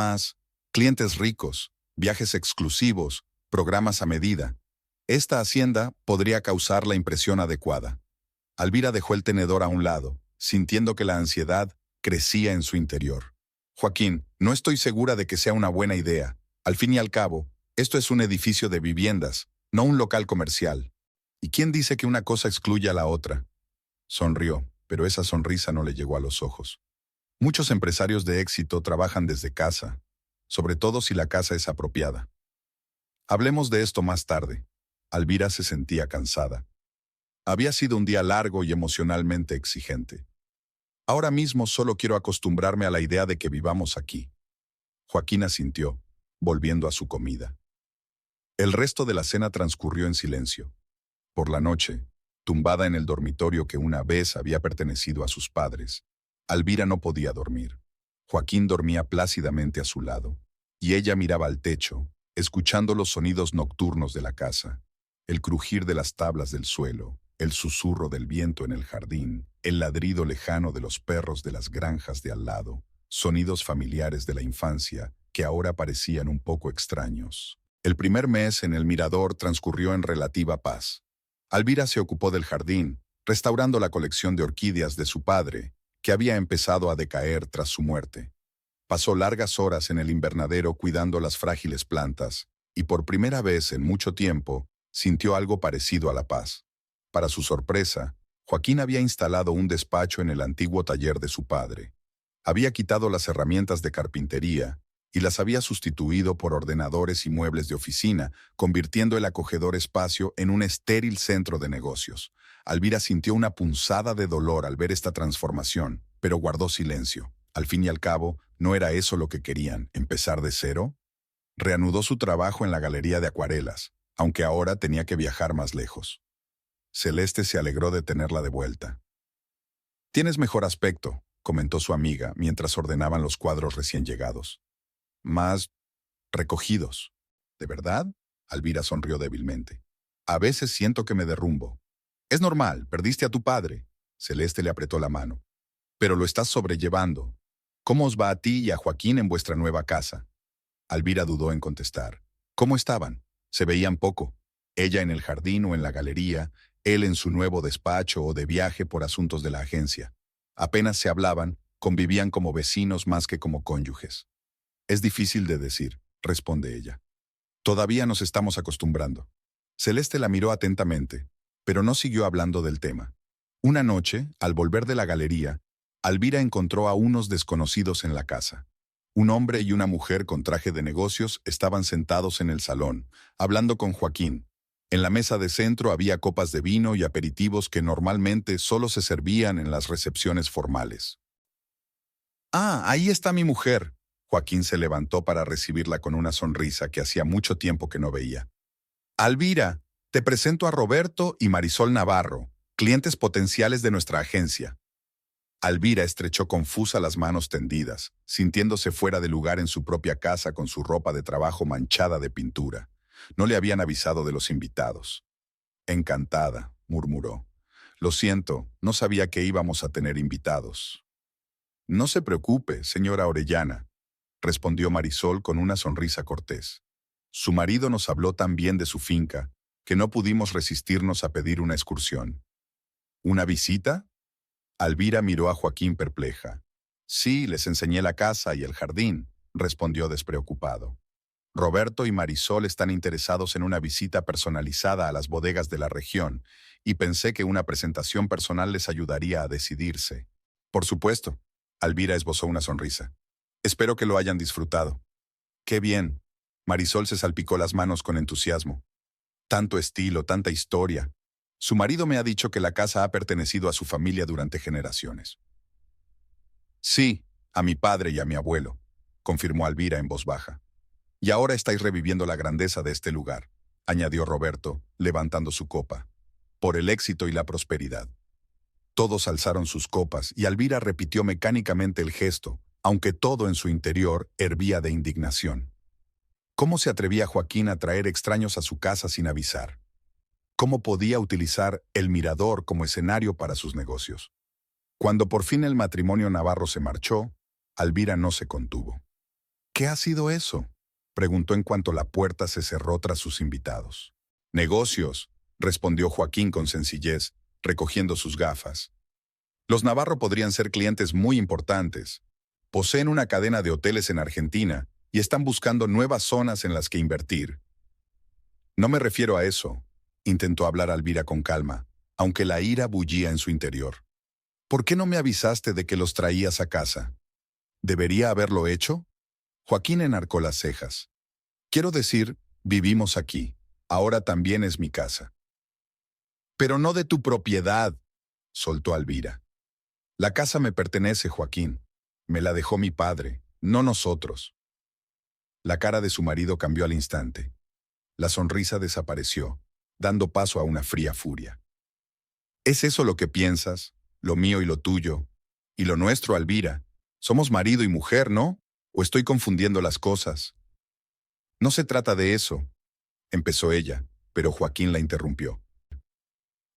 ricos, viajes exclusivos, programas a medida. Esta hacienda podría causar la impresión adecuada». Alvira dejó el tenedor a un lado, sintiendo que la ansiedad crecía en su interior. «Joaquín, no estoy segura de que sea una buena idea. Al fin y al cabo, esto es un edificio de viviendas, no un local comercial. ¿Y quién dice que una cosa excluye a la otra?». Sonrió, pero esa sonrisa no le llegó a los ojos. Muchos empresarios de éxito trabajan desde casa, sobre todo si la casa es apropiada. «Hablemos de esto más tarde». Alvira se sentía cansada. Había sido un día largo y emocionalmente exigente. «Ahora mismo solo quiero acostumbrarme a la idea de que vivamos aquí». Joaquín asintió, volviendo a su comida. El resto de la cena transcurrió en silencio. Por la noche, tumbada en el dormitorio que una vez había pertenecido a sus padres, Alvira no podía dormir. Joaquín dormía plácidamente a su lado, y ella miraba al techo, escuchando los sonidos nocturnos de la casa, el crujir de las tablas del suelo, el susurro del viento en el jardín, el ladrido lejano de los perros de las granjas de al lado, sonidos familiares de la infancia que ahora parecían un poco extraños. El primer mes en el mirador transcurrió en relativa paz. Alvira se ocupó del jardín, restaurando la colección de orquídeas de su padre, que había empezado a decaer tras su muerte. Pasó largas horas en el invernadero cuidando las frágiles plantas, y por primera vez en mucho tiempo sintió algo parecido a la paz. Para su sorpresa, Joaquín había instalado un despacho en el antiguo taller de su padre. Había quitado las herramientas de carpintería y las había sustituido por ordenadores y muebles de oficina, convirtiendo el acogedor espacio en un estéril centro de negocios. Alvira sintió una punzada de dolor al ver esta transformación, pero guardó silencio. Al fin y al cabo, ¿no era eso lo que querían, empezar de cero? Reanudó su trabajo en la galería de acuarelas, aunque ahora tenía que viajar más lejos. Celeste se alegró de tenerla de vuelta. «Tienes mejor aspecto», comentó su amiga mientras ordenaban los cuadros recién llegados. Más recogidos. ¿De verdad? Alvira sonrió débilmente. A veces siento que me derrumbo. Es normal, perdiste a tu padre. Celeste le apretó la mano. Pero lo estás sobrellevando. ¿Cómo os va a ti y a Joaquín en vuestra nueva casa? Alvira dudó en contestar. ¿Cómo estaban? Se veían poco. Ella en el jardín o en la galería, él en su nuevo despacho o de viaje por asuntos de la agencia. Apenas se hablaban, convivían como vecinos más que como cónyuges. Es difícil de decir, responde ella. Todavía nos estamos acostumbrando. Celeste la miró atentamente, pero no siguió hablando del tema. Una noche, al volver de la galería, Alvira encontró a unos desconocidos en la casa. Un hombre y una mujer con traje de negocios estaban sentados en el salón, hablando con Joaquín. En la mesa de centro había copas de vino y aperitivos que normalmente solo se servían en las recepciones formales. «Ah, ahí está mi mujer». Joaquín se levantó para recibirla con una sonrisa que hacía mucho tiempo que no veía. «Alvira, te presento a Roberto y Marisol Navarro, clientes potenciales de nuestra agencia». Alvira estrechó confusa las manos tendidas, sintiéndose fuera de lugar en su propia casa con su ropa de trabajo manchada de pintura. No le habían avisado de los invitados. «Encantada», murmuró. «Lo siento, no sabía que íbamos a tener invitados». «No se preocupe, señora Orellana», respondió Marisol con una sonrisa cortés. «Su marido nos habló tan bien de su finca que no pudimos resistirnos a pedir una excursión». «¿Una visita?». Alvira miró a Joaquín perpleja. «Sí, les enseñé la casa y el jardín», respondió despreocupado. «Roberto y Marisol están interesados en una visita personalizada a las bodegas de la región y pensé que una presentación personal les ayudaría a decidirse». «Por supuesto», Alvira esbozó una sonrisa. «Espero que lo hayan disfrutado». «Qué bien». Marisol se salpicó las manos con entusiasmo. «Tanto estilo, tanta historia. Su marido me ha dicho que la casa ha pertenecido a su familia durante generaciones». «Sí, a mi padre y a mi abuelo», confirmó Alvira en voz baja. «Y ahora estáis reviviendo la grandeza de este lugar», añadió Roberto, levantando su copa. «Por el éxito y la prosperidad». Todos alzaron sus copas y Alvira repitió mecánicamente el gesto, aunque todo en su interior hervía de indignación. ¿Cómo se atrevía Joaquín a traer extraños a su casa sin avisar? ¿Cómo podía utilizar el mirador como escenario para sus negocios? Cuando por fin el matrimonio Navarro se marchó, Alvira no se contuvo. «¿Qué ha sido eso?», preguntó en cuanto la puerta se cerró tras sus invitados. «Negocios», respondió Joaquín con sencillez, recogiendo sus gafas. «Los Navarro podrían ser clientes muy importantes. Poseen una cadena de hoteles en Argentina y están buscando nuevas zonas en las que invertir». «No me refiero a eso», intentó hablar Alvira con calma, aunque la ira bullía en su interior. «¿Por qué no me avisaste de que los traías a casa? ¿Debería haberlo hecho?». Joaquín enarcó las cejas. «Quiero decir, vivimos aquí. Ahora también es mi casa». «Pero no de tu propiedad», soltó Alvira. «La casa me pertenece, Joaquín. Me la dejó mi padre, no nosotros». La cara de su marido cambió al instante. La sonrisa desapareció, dando paso a una fría furia. «¿Es eso lo que piensas? Lo mío y lo tuyo. Y lo nuestro, Alvira. Somos marido y mujer, ¿no? ¿O estoy confundiendo las cosas?». «No se trata de eso», empezó ella, pero Joaquín la interrumpió.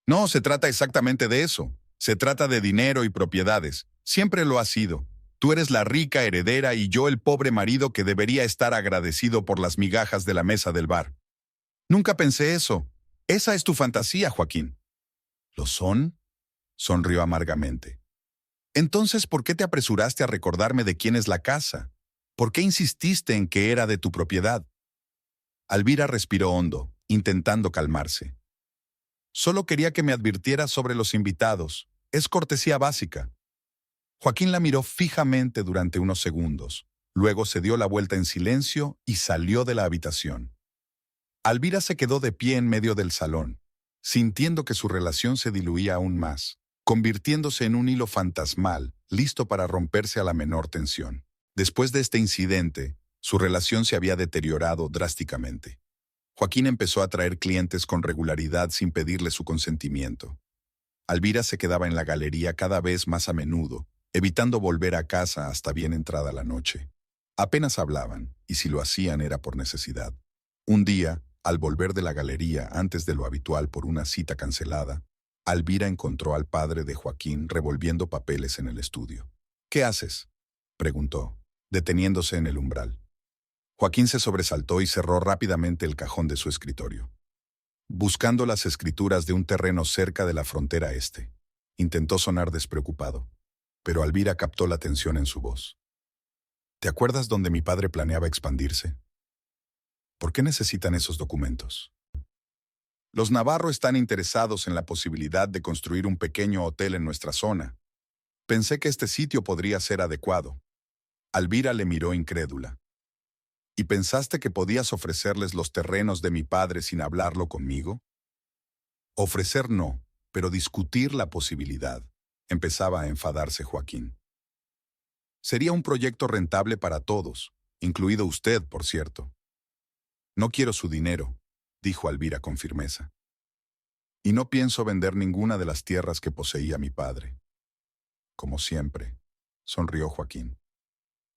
«No, se trata exactamente de eso. Se trata de dinero y propiedades. Siempre lo ha sido. Tú eres la rica heredera y yo el pobre marido que debería estar agradecido por las migajas de la mesa del bar». «Nunca pensé eso. Esa es tu fantasía, Joaquín». «¿Lo son?», sonrió amargamente. «Entonces, ¿por qué te apresuraste a recordarme de quién es la casa? ¿Por qué insististe en que era de tu propiedad?». Alvira respiró hondo, intentando calmarse. «Solo quería que me advirtieras sobre los invitados. Es cortesía básica». Joaquín la miró fijamente durante unos segundos. Luego se dio la vuelta en silencio y salió de la habitación. Alvira se quedó de pie en medio del salón, sintiendo que su relación se diluía aún más, convirtiéndose en un hilo fantasmal, listo para romperse a la menor tensión. Después de este incidente, su relación se había deteriorado drásticamente. Joaquín empezó a traer clientes con regularidad sin pedirle su consentimiento. Alvira se quedaba en la galería cada vez más a menudo, evitando volver a casa hasta bien entrada la noche. Apenas hablaban, y si lo hacían era por necesidad. Un día, al volver de la galería antes de lo habitual por una cita cancelada, Alvira encontró al padre de Joaquín revolviendo papeles en el estudio. «¿Qué haces?», preguntó, deteniéndose en el umbral. Joaquín se sobresaltó y cerró rápidamente el cajón de su escritorio. «Buscando las escrituras de un terreno cerca de la frontera este», intentó sonar despreocupado, pero Alvira captó la tensión en su voz. «¿Te acuerdas dónde mi padre planeaba expandirse? ¿Por qué necesitan esos documentos?». «Los Navarro están interesados en la posibilidad de construir un pequeño hotel en nuestra zona. Pensé que este sitio podría ser adecuado». Alvira le miró incrédula. «¿Y pensaste que podías ofrecerles los terrenos de mi padre sin hablarlo conmigo?». «Ofrecer no, pero discutir la posibilidad», empezaba a enfadarse Joaquín. «Sería un proyecto rentable para todos, incluido usted, por cierto». «No quiero su dinero», dijo Alvira con firmeza. «Y no pienso vender ninguna de las tierras que poseía mi padre». «Como siempre», sonrió Joaquín.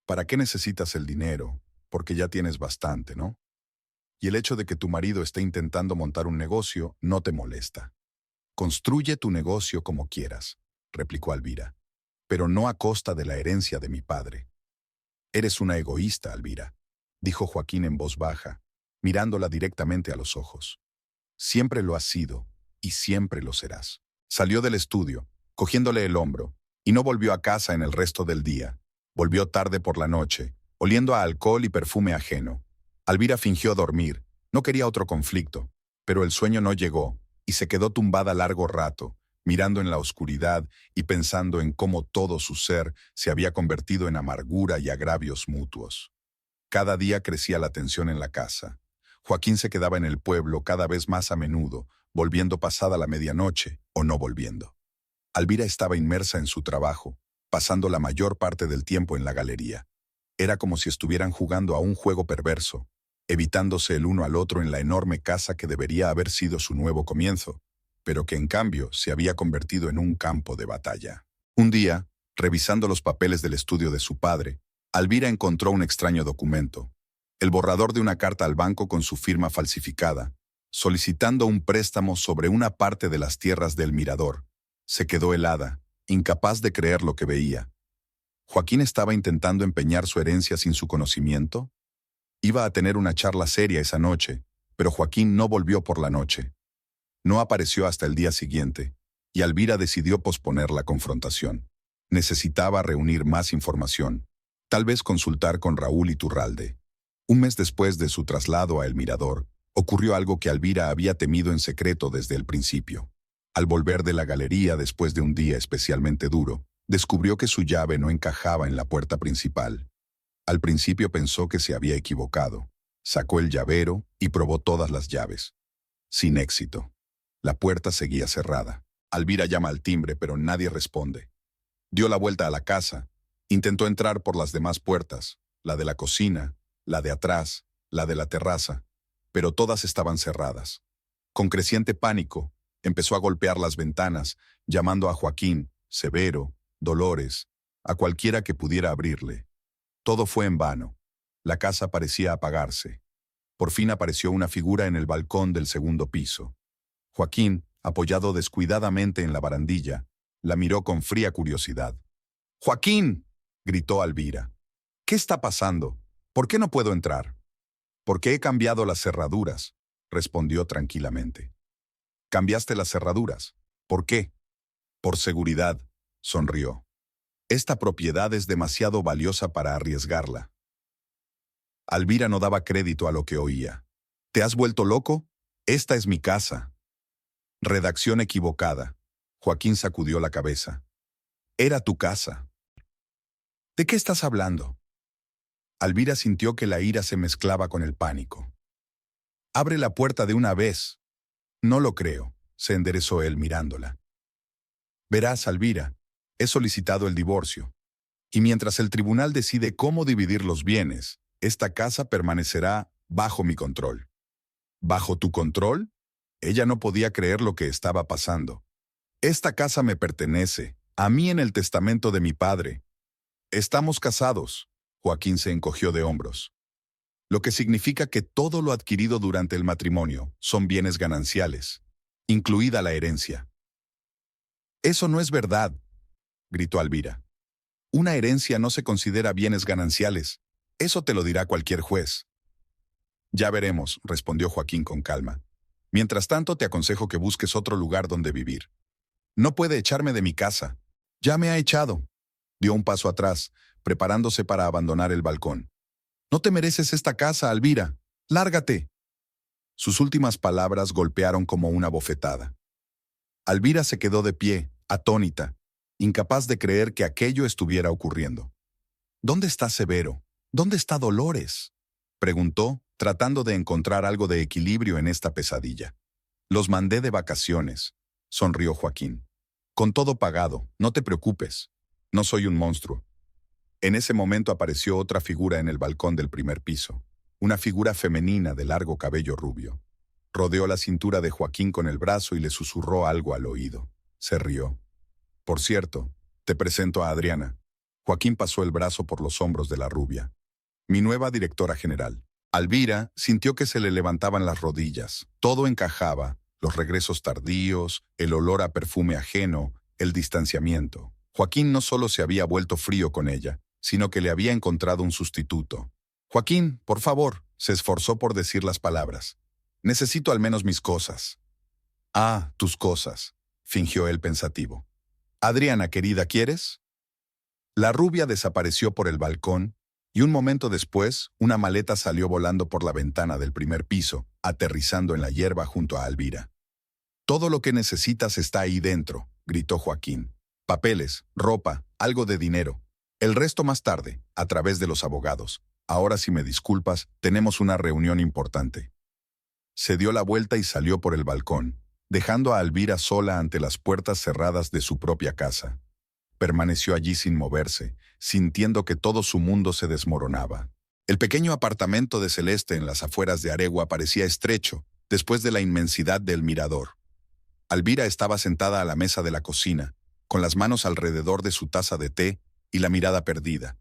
«¿Para qué necesitas el dinero? Porque ya tienes bastante, ¿no? Y el hecho de que tu marido esté intentando montar un negocio no te molesta». «Construye tu negocio como quieras», replicó Alvira, «pero no a costa de la herencia de mi padre». «Eres una egoísta, Alvira», dijo Joaquín en voz baja, mirándola directamente a los ojos. «Siempre lo has sido, y siempre lo serás». Salió del estudio, cogiéndole el hombro, y no volvió a casa en el resto del día. Volvió tarde por la noche, oliendo a alcohol y perfume ajeno. Alvira fingió dormir, no quería otro conflicto, pero el sueño no llegó, y se quedó tumbada largo rato, mirando en la oscuridad y pensando en cómo todo su ser se había convertido en amargura y agravios mutuos. Cada día crecía la tensión en la casa. Joaquín se quedaba en el pueblo cada vez más a menudo, volviendo pasada la medianoche o no volviendo. Alvira estaba inmersa en su trabajo, pasando la mayor parte del tiempo en la galería. Era como si estuvieran jugando a un juego perverso, evitándose el uno al otro en la enorme casa que debería haber sido su nuevo comienzo, pero que en cambio se había convertido en un campo de batalla. Un día, revisando los papeles del estudio de su padre, Alvira encontró un extraño documento, el borrador de una carta al banco con su firma falsificada, solicitando un préstamo sobre una parte de las tierras del Mirador. Se quedó helada, incapaz de creer lo que veía. ¿Joaquín estaba intentando empeñar su herencia sin su conocimiento? Iba a tener una charla seria esa noche, pero Joaquín no volvió por la noche. No apareció hasta el día siguiente, y Alvira decidió posponer la confrontación. Necesitaba reunir más información, tal vez consultar con Raúl Iturralde. Un mes después de su traslado a El Mirador, ocurrió algo que Alvira había temido en secreto desde el principio. Al volver de la galería después de un día especialmente duro, descubrió que su llave no encajaba en la puerta principal. Al principio pensó que se había equivocado. Sacó el llavero y probó todas las llaves. Sin éxito. La puerta seguía cerrada. Alvira llama al timbre, pero nadie responde. Dio la vuelta a la casa. Intentó entrar por las demás puertas, la de la cocina, la de atrás, la de la terraza, pero todas estaban cerradas. Con creciente pánico, empezó a golpear las ventanas, llamando a Joaquín, Severo, Dolores, a cualquiera que pudiera abrirle. Todo fue en vano. La casa parecía apagarse. Por fin apareció una figura en el balcón del segundo piso. Joaquín, apoyado descuidadamente en la barandilla, la miró con fría curiosidad. «¡Joaquín!», gritó Alvira. «¿Qué está pasando? ¿Por qué no puedo entrar?». «Porque he cambiado las cerraduras», respondió tranquilamente. «¿Cambiaste las cerraduras? ¿Por qué?». «Por seguridad», sonrió. «Esta propiedad es demasiado valiosa para arriesgarla». Alvira no daba crédito a lo que oía. «¿Te has vuelto loco? Esta es mi casa». Redacción equivocada. Joaquín sacudió la cabeza. «Era tu casa». «¿De qué estás hablando?». Alvira sintió que la ira se mezclaba con el pánico. «Abre la puerta de una vez». «No lo creo», se enderezó él mirándola. «Verás, Alvira, he solicitado el divorcio. Y mientras el tribunal decide cómo dividir los bienes, esta casa permanecerá bajo mi control». «¿Bajo tu control?». Ella no podía creer lo que estaba pasando. «Esta casa me pertenece», A mí en el testamento de mi padre. Estamos casados. Joaquín se encogió de hombros. Lo que significa que todo lo adquirido durante el matrimonio son bienes gananciales, incluida la herencia. Eso no es verdad, gritó Alvira. Una herencia no se considera bienes gananciales. Eso te lo dirá cualquier juez. Ya veremos, respondió Joaquín con calma. Mientras tanto, te aconsejo que busques otro lugar donde vivir. No puede echarme de mi casa. Ya me ha echado. Dio un paso atrás, preparándose para abandonar el balcón. No te mereces esta casa, Alvira. Lárgate. Sus últimas palabras golpearon como una bofetada. Alvira se quedó de pie, atónita, incapaz de creer que aquello estuviera ocurriendo. ¿Dónde está Severo? ¿Dónde está Dolores?, preguntó, tratando de encontrar algo de equilibrio en esta pesadilla. Los mandé de vacaciones, sonrió Joaquín. Con todo pagado, no te preocupes. No soy un monstruo. En ese momento apareció otra figura en el balcón del primer piso, una figura femenina de largo cabello rubio. Rodeó la cintura de Joaquín con el brazo y le susurró algo al oído. Se rió. Por cierto, te presento a Adriana. Joaquín pasó el brazo por los hombros de la rubia. Mi nueva directora general. Alvira sintió que se le levantaban las rodillas. Todo encajaba, los regresos tardíos, el olor a perfume ajeno, el distanciamiento. Joaquín no solo se había vuelto frío con ella, sino que le había encontrado un sustituto. Joaquín, por favor, se esforzó por decir las palabras. Necesito al menos mis cosas. Ah, tus cosas, fingió él pensativo. Adriana, querida, ¿quieres? La rubia desapareció por el balcón y un momento después, una maleta salió volando por la ventana del primer piso, aterrizando en la hierba junto a Alvira. Todo lo que necesitas está ahí dentro, gritó Joaquín. Papeles, ropa, algo de dinero. El resto más tarde, a través de los abogados. Ahora, si me disculpas, tenemos una reunión importante. Se dio la vuelta y salió por el balcón, dejando a Alvira sola ante las puertas cerradas de su propia casa. Permaneció allí sin moverse, sintiendo que todo su mundo se desmoronaba. El pequeño apartamento de Celeste en las afueras de Aregua parecía estrecho, después de la inmensidad del mirador. Alvira estaba sentada a la mesa de la cocina, con las manos alrededor de su taza de té y la mirada perdida.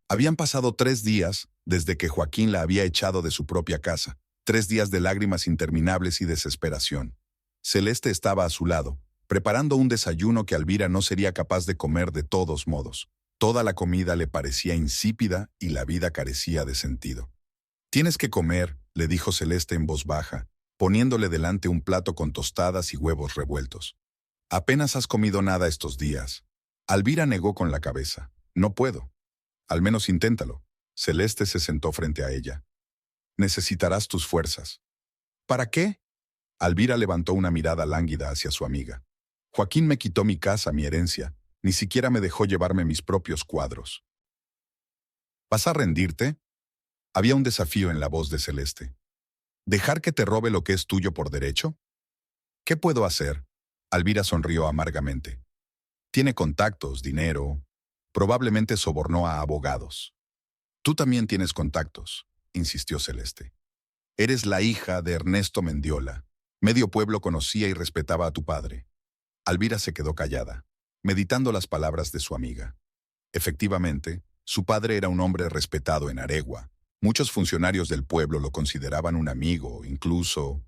Habían pasado 3 días desde que Joaquín la había echado de su propia casa, 3 días de lágrimas interminables y desesperación. Celeste estaba a su lado, preparando un desayuno que Alvira no sería capaz de comer de todos modos. Toda la comida le parecía insípida y la vida carecía de sentido. «Tienes que comer», le dijo Celeste en voz baja, poniéndole delante un plato con tostadas y huevos revueltos. «Apenas has comido nada estos días». Alvira negó con la cabeza. «No puedo». «Al menos inténtalo». Celeste se sentó frente a ella. «Necesitarás tus fuerzas». «¿Para qué?». Alvira levantó una mirada lánguida hacia su amiga. «Joaquín me quitó mi casa, mi herencia. Ni siquiera me dejó llevarme mis propios cuadros». «¿Vas a rendirte?». Había un desafío en la voz de Celeste. «¿Dejar que te robe lo que es tuyo por derecho?». «¿Qué puedo hacer?». Alvira sonrió amargamente. «Tiene contactos, dinero. Probablemente sobornó a abogados». «Tú también tienes contactos», insistió Celeste. «Eres la hija de Ernesto Mendiola. Medio pueblo conocía y respetaba a tu padre». Alvira se quedó callada, meditando las palabras de su amiga. Efectivamente, su padre era un hombre respetado en Aregua. Muchos funcionarios del pueblo lo consideraban un amigo, incluso...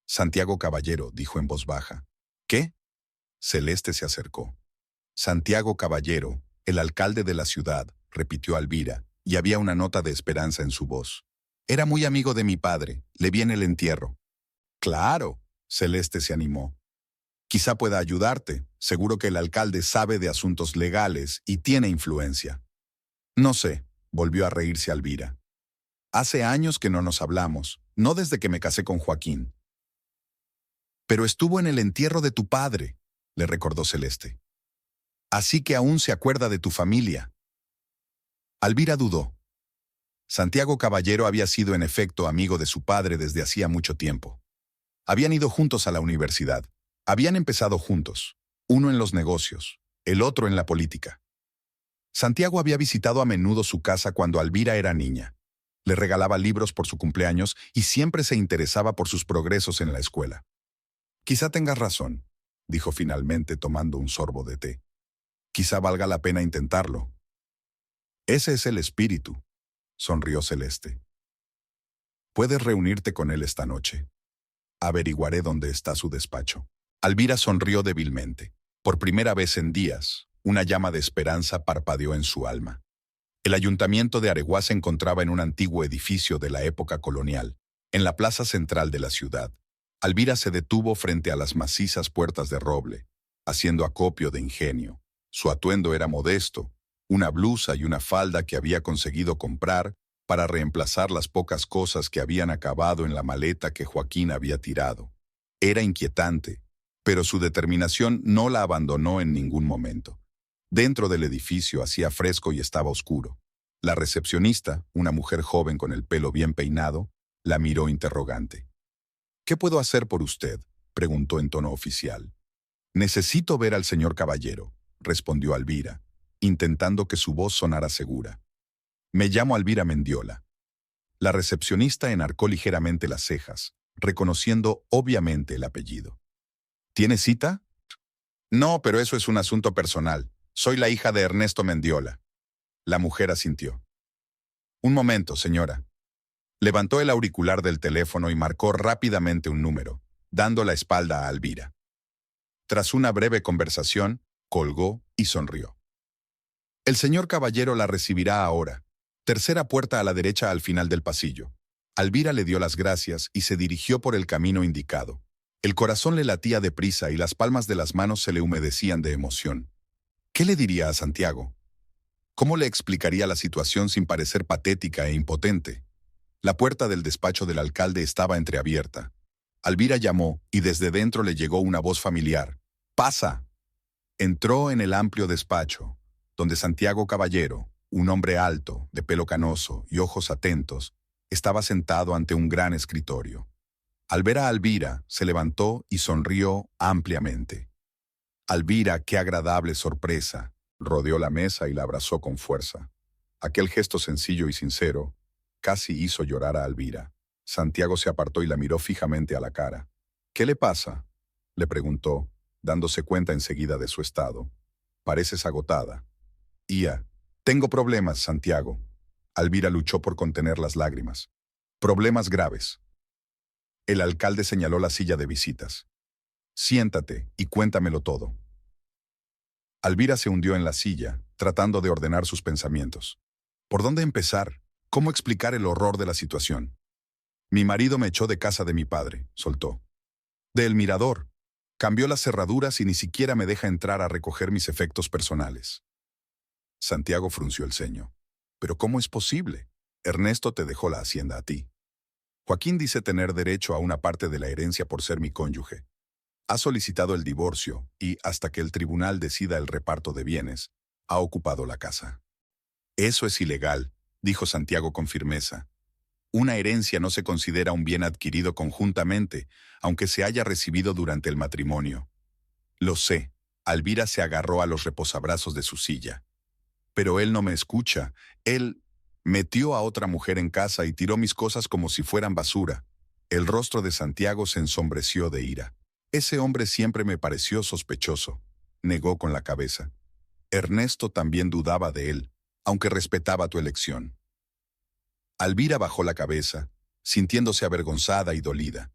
«Santiago Caballero», dijo en voz baja. «¿Qué?». Celeste se acercó. «Santiago Caballero, el alcalde de la ciudad», repitió Alvira, y había una nota de esperanza en su voz. «Era muy amigo de mi padre, le vi en el entierro». «Claro», Celeste se animó. «Quizá pueda ayudarte, seguro que el alcalde sabe de asuntos legales y tiene influencia». «No sé», volvió a reírse Alvira. «Hace años que no nos hablamos, no desde que me casé con Joaquín». «Pero estuvo en el entierro de tu padre», le recordó Celeste. «Así que aún se acuerda de tu familia». Alvira dudó. Santiago Caballero había sido en efecto amigo de su padre desde hacía mucho tiempo. Habían ido juntos a la universidad. Habían empezado juntos, uno en los negocios, el otro en la política. Santiago había visitado a menudo su casa cuando Alvira era niña. Le regalaba libros por su cumpleaños y siempre se interesaba por sus progresos en la escuela. «Quizá tengas razón», dijo finalmente tomando un sorbo de té. Quizá valga la pena intentarlo. Ese es el espíritu, sonrió Celeste. Puedes reunirte con él esta noche. Averiguaré dónde está su despacho. Alvira sonrió débilmente. Por primera vez en días, una llama de esperanza parpadeó en su alma. El ayuntamiento de Areguá se encontraba en un antiguo edificio de la época colonial, en la plaza central de la ciudad. Alvira se detuvo frente a las macizas puertas de roble, haciendo acopio de ingenio. Su atuendo era modesto, una blusa y una falda que había conseguido comprar para reemplazar las pocas cosas que habían acabado en la maleta que Joaquín había tirado. Era inquietante, pero su determinación no la abandonó en ningún momento. Dentro del edificio hacía fresco y estaba oscuro. La recepcionista, una mujer joven con el pelo bien peinado, la miró interrogante. «¿Qué puedo hacer por usted?», preguntó en tono oficial. «Necesito ver al señor caballero», respondió Alvira, intentando que su voz sonara segura. «Me llamo Alvira Mendiola». La recepcionista enarcó ligeramente las cejas, reconociendo obviamente el apellido. «¿Tiene cita?». «No, pero eso es un asunto personal. Soy la hija de Ernesto Mendiola». La mujer asintió. «Un momento, señora». Levantó el auricular del teléfono y marcó rápidamente un número, dando la espalda a Alvira. Tras una breve conversación, colgó y sonrió. «El señor caballero la recibirá ahora. Tercera puerta a la derecha al final del pasillo». Alvira le dio las gracias y se dirigió por el camino indicado. El corazón le latía deprisa y las palmas de las manos se le humedecían de emoción. ¿Qué le diría a Santiago? ¿Cómo le explicaría la situación sin parecer patética e impotente? La puerta del despacho del alcalde estaba entreabierta. Alvira llamó y desde dentro le llegó una voz familiar. «¡Pasa!». Entró en el amplio despacho, donde Santiago Caballero, un hombre alto, de pelo canoso y ojos atentos, estaba sentado ante un gran escritorio. Al ver a Alvira, se levantó y sonrió ampliamente. Alvira, qué agradable sorpresa, rodeó la mesa y la abrazó con fuerza. Aquel gesto sencillo y sincero casi hizo llorar a Alvira. Santiago se apartó y la miró fijamente a la cara. «¿Qué le pasa?», le preguntó, dándose cuenta enseguida de su estado. «Pareces agotada». «Ia, tengo problemas, Santiago». Alvira luchó por contener las lágrimas. «Problemas graves». El alcalde señaló la silla de visitas. «Siéntate y cuéntamelo todo». Alvira se hundió en la silla, tratando de ordenar sus pensamientos. ¿Por dónde empezar? ¿Cómo explicar el horror de la situación? «Mi marido me echó de casa de mi padre», soltó. «Del mirador. Cambió las cerraduras y ni siquiera me deja entrar a recoger mis efectos personales». Santiago frunció el ceño. «¿Pero cómo es posible? Ernesto te dejó la hacienda a ti. Joaquín dice tener derecho a una parte de la herencia por ser mi cónyuge. Ha solicitado el divorcio y, hasta que el tribunal decida el reparto de bienes, ha ocupado la casa». «Eso es ilegal», dijo Santiago con firmeza. «Una herencia no se considera un bien adquirido conjuntamente, aunque se haya recibido durante el matrimonio». «Lo sé». Alvira se agarró a los reposabrazos de su silla. «Pero él no me escucha. Él metió a otra mujer en casa y tiró mis cosas como si fueran basura». El rostro de Santiago se ensombreció de ira. «Ese hombre siempre me pareció sospechoso», negó con la cabeza. «Ernesto también dudaba de él, aunque respetaba tu elección». Alvira bajó la cabeza, sintiéndose avergonzada y dolida.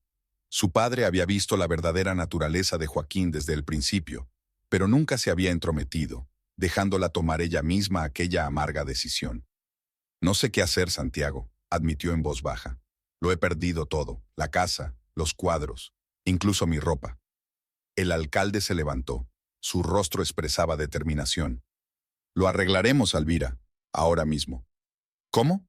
Su padre había visto la verdadera naturaleza de Joaquín desde el principio, pero nunca se había entrometido, dejándola tomar ella misma aquella amarga decisión. «No sé qué hacer, Santiago», admitió en voz baja. «Lo he perdido todo, la casa, los cuadros, incluso mi ropa». El alcalde se levantó. Su rostro expresaba determinación. «Lo arreglaremos, Alvira, ahora mismo». «¿Cómo?».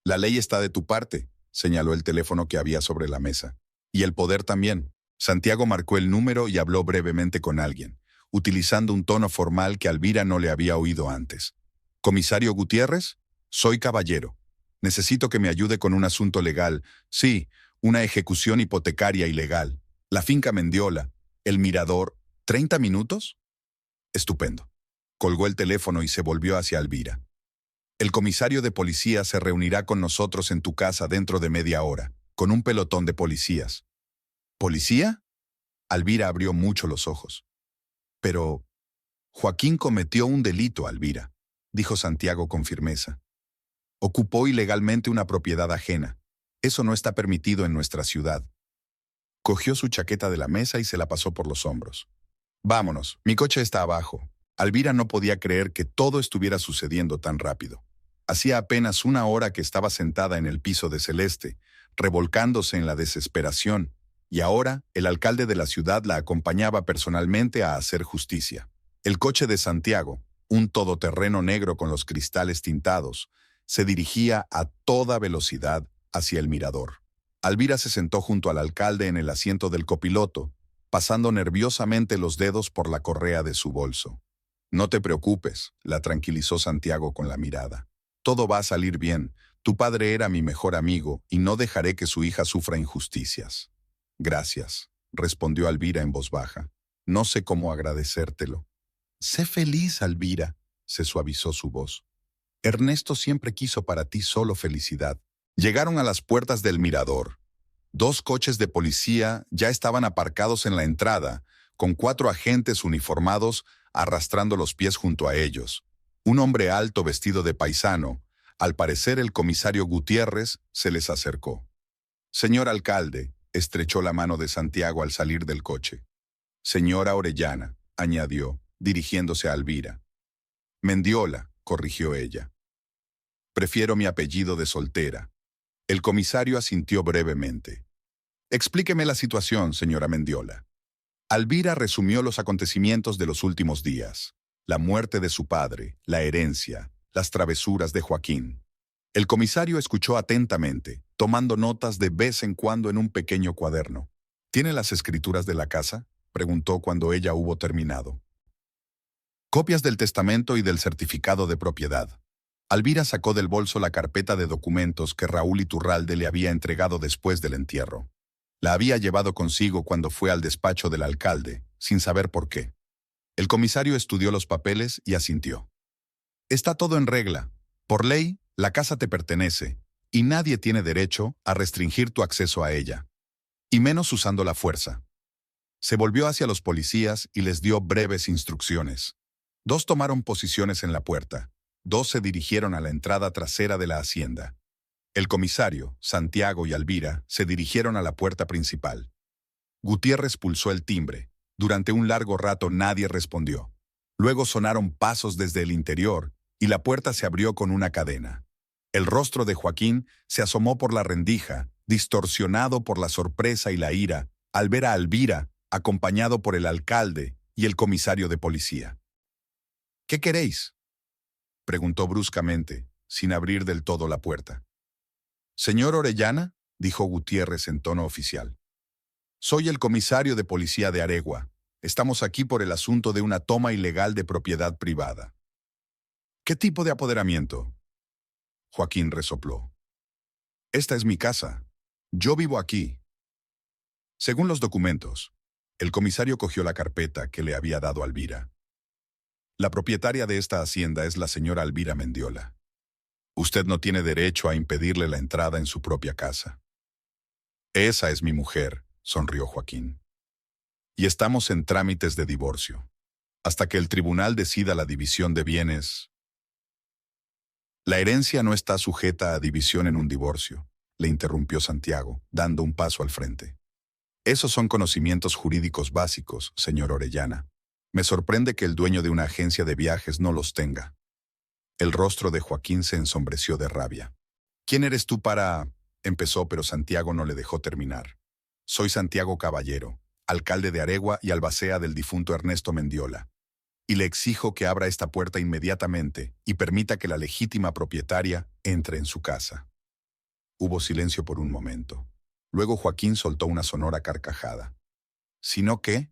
«La ley está de tu parte», señaló el teléfono que había sobre la mesa. «Y el poder también». Santiago marcó el número y habló brevemente con alguien, utilizando un tono formal que Alvira no le había oído antes. «¿Comisario Gutiérrez? Soy Caballero. Necesito que me ayude con un asunto legal. Sí, una ejecución hipotecaria ilegal. La finca Mendiola. El mirador. ¿30 minutos?» «Estupendo». Colgó el teléfono y se volvió hacia Alvira. «El comisario de policía se reunirá con nosotros en tu casa dentro de media hora, con un pelotón de policías». «¿Policía?». Alvira abrió mucho los ojos. «Pero Joaquín cometió un delito, Alvira, dijo Santiago con firmeza. Ocupó ilegalmente una propiedad ajena. Eso no está permitido en nuestra ciudad. Cogió su chaqueta de la mesa y se la pasó por los hombros. Vámonos, mi coche está abajo. Alvira no podía creer que todo estuviera sucediendo tan rápido. Hacía apenas una hora que estaba sentada en el piso de Celeste, revolcándose en la desesperación, y ahora el alcalde de la ciudad la acompañaba personalmente a hacer justicia. El coche de Santiago, un todoterreno negro con los cristales tintados, se dirigía a toda velocidad hacia el mirador. Alvira se sentó junto al alcalde en el asiento del copiloto, pasando nerviosamente los dedos por la correa de su bolso. No te preocupes, la tranquilizó Santiago con la mirada. Todo va a salir bien. Tu padre era mi mejor amigo y no dejaré que su hija sufra injusticias. Gracias, respondió Alvira en voz baja. No sé cómo agradecértelo. Sé feliz, Alvira, se suavizó su voz. Ernesto siempre quiso para ti solo felicidad. Llegaron a las puertas del mirador. 2 coches de policía ya estaban aparcados en la entrada, con 4 agentes uniformados arrastrando los pies junto a ellos. Un hombre alto vestido de paisano, al parecer el comisario Gutiérrez, se les acercó. Señor alcalde, estrechó la mano de Santiago al salir del coche. Señora Orellana, añadió, dirigiéndose a Alvira. Mendiola, corrigió ella. Prefiero mi apellido de soltera. El comisario asintió brevemente. Explíqueme la situación, señora Mendiola. Alvira resumió los acontecimientos de los últimos días. La muerte de su padre, la herencia, las travesuras de Joaquín. El comisario escuchó atentamente, tomando notas de vez en cuando en un pequeño cuaderno. ¿Tiene las escrituras de la casa?, preguntó cuando ella hubo terminado. Copias del testamento y del certificado de propiedad. Alvira sacó del bolso la carpeta de documentos que Raúl Iturralde le había entregado después del entierro. La había llevado consigo cuando fue al despacho del alcalde, sin saber por qué. El comisario estudió los papeles y asintió. Está todo en regla. Por ley, la casa te pertenece, y nadie tiene derecho a restringir tu acceso a ella, y menos usando la fuerza. Se volvió hacia los policías y les dio breves instrucciones. 2 tomaron posiciones en la puerta, 2 se dirigieron a la entrada trasera de la hacienda. El comisario, Santiago y Alvira se dirigieron a la puerta principal. Gutiérrez pulsó el timbre. Durante un largo rato nadie respondió. Luego sonaron pasos desde el interior y la puerta se abrió con una cadena. El rostro de Joaquín se asomó por la rendija, distorsionado por la sorpresa y la ira, al ver a Alvira, acompañado por el alcalde y el comisario de policía. ¿Qué queréis?, preguntó bruscamente, sin abrir del todo la puerta. Señor Orellana, dijo Gutiérrez en tono oficial. Soy el comisario de policía de Aregua. Estamos aquí por el asunto de una toma ilegal de propiedad privada. ¿Qué tipo de apoderamiento? Joaquín resopló. Esta es mi casa. Yo vivo aquí. Según los documentos, el comisario cogió la carpeta que le había dado Alvira. La propietaria de esta hacienda es la señora Alvira Mendiola. Usted no tiene derecho a impedirle la entrada en su propia casa. Esa es mi mujer, sonrió Joaquín. Y estamos en trámites de divorcio. Hasta que el tribunal decida la división de bienes. La herencia no está sujeta a división en un divorcio, le interrumpió Santiago, dando un paso al frente. Esos son conocimientos jurídicos básicos, señor Orellana. Me sorprende que el dueño de una agencia de viajes no los tenga. El rostro de Joaquín se ensombreció de rabia. ¿Quién eres tú para...? Empezó, pero Santiago no le dejó terminar. Soy Santiago Caballero, alcalde de Aregua y albacea del difunto Ernesto Mendiola. Y le exijo que abra esta puerta inmediatamente y permita que la legítima propietaria entre en su casa. Hubo silencio por un momento. Luego Joaquín soltó una sonora carcajada. ¿Si no qué?,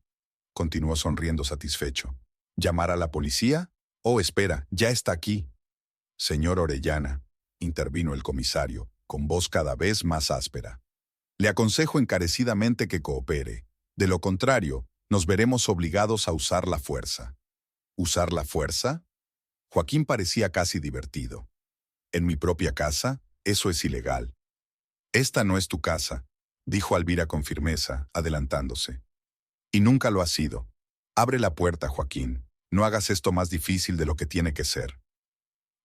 continuó sonriendo satisfecho. ¿Llamar a la policía? Oh, espera, ya está aquí. Señor Orellana, intervino el comisario, con voz cada vez más áspera. Le aconsejo encarecidamente que coopere. De lo contrario, nos veremos obligados a usar la fuerza. ¿Usar la fuerza? Joaquín parecía casi divertido. ¿En mi propia casa? Eso es ilegal. Esta no es tu casa, dijo Alvira con firmeza, adelantándose. Y nunca lo ha sido. Abre la puerta, Joaquín. No hagas esto más difícil de lo que tiene que ser.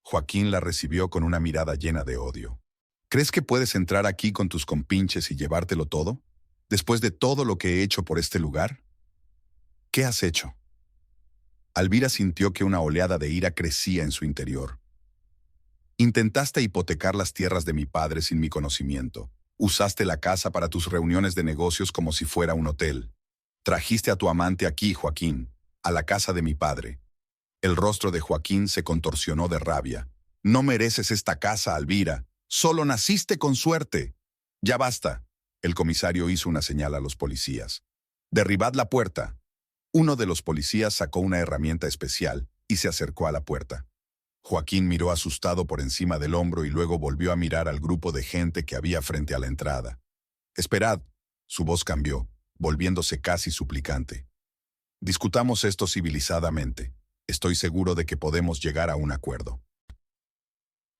Joaquín la recibió con una mirada llena de odio. ¿Crees que puedes entrar aquí con tus compinches y llevártelo todo? ¿Después de todo lo que he hecho por este lugar? ¿Qué has hecho? Alvira sintió que una oleada de ira crecía en su interior. Intentaste hipotecar las tierras de mi padre sin mi conocimiento. Usaste la casa para tus reuniones de negocios como si fuera un hotel. Trajiste a tu amante aquí, Joaquín, a la casa de mi padre. El rostro de Joaquín se contorsionó de rabia. No mereces esta casa, Alvira. Solo naciste con suerte. Ya basta. El comisario hizo una señal a los policías. Derribad la puerta. Uno de los policías sacó una herramienta especial y se acercó a la puerta. Joaquín miró asustado por encima del hombro y luego volvió a mirar al grupo de gente que había frente a la entrada. Esperad. Su voz cambió, volviéndose casi suplicante. Discutamos esto civilizadamente. Estoy seguro de que podemos llegar a un acuerdo.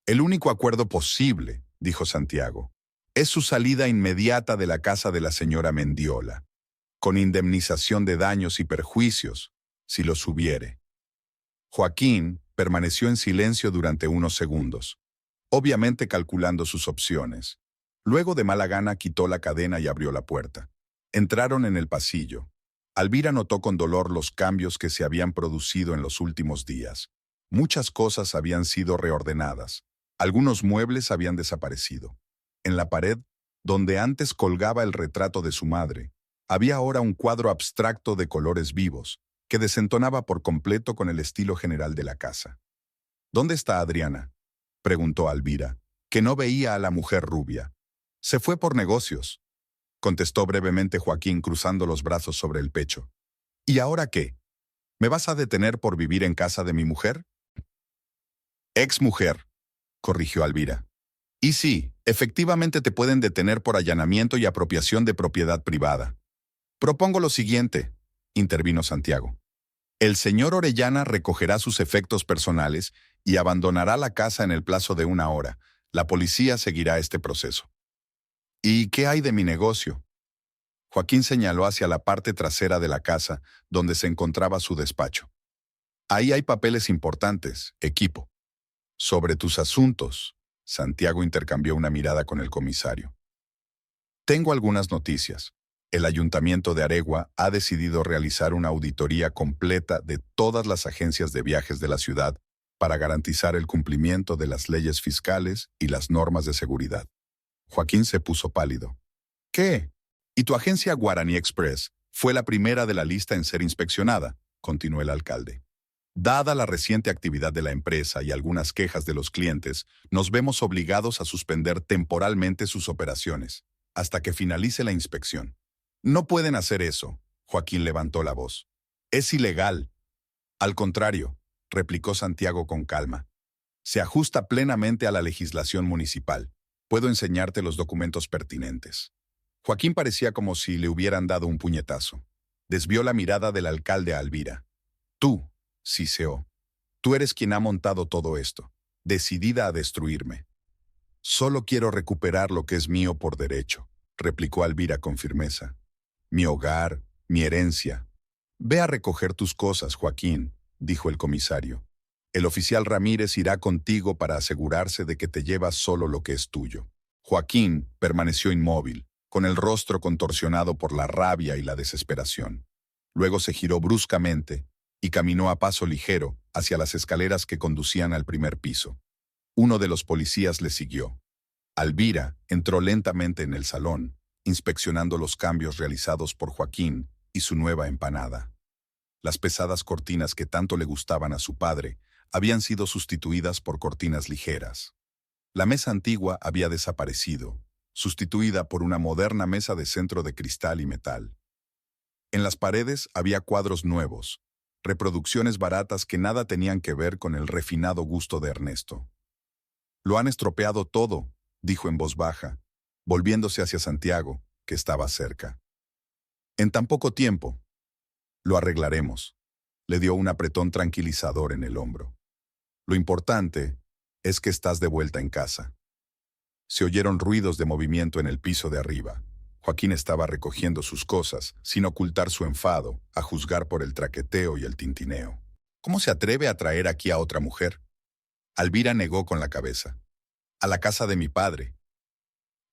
El único acuerdo posible, dijo Santiago, es su salida inmediata de la casa de la señora Mendiola, con indemnización de daños y perjuicios, si los hubiere. Joaquín permaneció en silencio durante unos segundos, obviamente calculando sus opciones. Luego de mala gana quitó la cadena y abrió la puerta. Entraron en el pasillo. Alvira notó con dolor los cambios que se habían producido en los últimos días. Muchas cosas habían sido reordenadas. Algunos muebles habían desaparecido. En la pared, donde antes colgaba el retrato de su madre, había ahora un cuadro abstracto de colores vivos, que desentonaba por completo con el estilo general de la casa. ¿Dónde está Adriana?, preguntó Alvira, que no veía a la mujer rubia. Se fue por negocios, contestó brevemente Joaquín cruzando los brazos sobre el pecho. ¿Y ahora qué? ¿Me vas a detener por vivir en casa de mi mujer? Ex-mujer, corrigió Alvira. Y sí, efectivamente te pueden detener por allanamiento y apropiación de propiedad privada. Propongo lo siguiente, intervino Santiago. El señor Orellana recogerá sus efectos personales y abandonará la casa en el plazo de 1 hora. La policía seguirá este proceso. ¿Y qué hay de mi negocio? Joaquín señaló hacia la parte trasera de la casa, donde se encontraba su despacho. Ahí hay papeles importantes, equipo. Sobre tus asuntos, Santiago intercambió una mirada con el comisario. Tengo algunas noticias. El Ayuntamiento de Aregua ha decidido realizar una auditoría completa de todas las agencias de viajes de la ciudad para garantizar el cumplimiento de las leyes fiscales y las normas de seguridad. Joaquín se puso pálido. ¿Qué? ¿Y tu agencia Guaraní Express fue la primera de la lista en ser inspeccionada?, continuó el alcalde. Dada la reciente actividad de la empresa y algunas quejas de los clientes, nos vemos obligados a suspender temporalmente sus operaciones, hasta que finalice la inspección. No pueden hacer eso, Joaquín levantó la voz. Es ilegal. Al contrario, replicó Santiago con calma. Se ajusta plenamente a la legislación municipal. Puedo enseñarte los documentos pertinentes. Joaquín parecía como si le hubieran dado un puñetazo. Desvió la mirada del alcalde a Alvira. Tú, siseó, tú eres quien ha montado todo esto, decidida a destruirme. Solo quiero recuperar lo que es mío por derecho, replicó Alvira con firmeza. Mi hogar, mi herencia. Ve a recoger tus cosas, Joaquín, dijo el comisario. El oficial Ramírez irá contigo para asegurarse de que te llevas solo lo que es tuyo. Joaquín permaneció inmóvil, con el rostro contorsionado por la rabia y la desesperación. Luego se giró bruscamente y caminó a paso ligero hacia las escaleras que conducían al primer piso. Uno de los policías le siguió. Alvira entró lentamente en el salón, inspeccionando los cambios realizados por Joaquín y su nueva empanada. Las pesadas cortinas que tanto le gustaban a su padre habían sido sustituidas por cortinas ligeras. La mesa antigua había desaparecido, sustituida por una moderna mesa de centro de cristal y metal. En las paredes había cuadros nuevos, reproducciones baratas que nada tenían que ver con el refinado gusto de Ernesto. Lo han estropeado todo, dijo en voz baja, volviéndose hacia Santiago, que estaba cerca. En tan poco tiempo. Lo arreglaremos. Le dio un apretón tranquilizador en el hombro. Lo importante es que estás de vuelta en casa. Se oyeron ruidos de movimiento en el piso de arriba. Joaquín estaba recogiendo sus cosas, sin ocultar su enfado, a juzgar por el traqueteo y el tintineo. ¿Cómo se atreve a traer aquí a otra mujer? Alvira negó con la cabeza. A la casa de mi padre.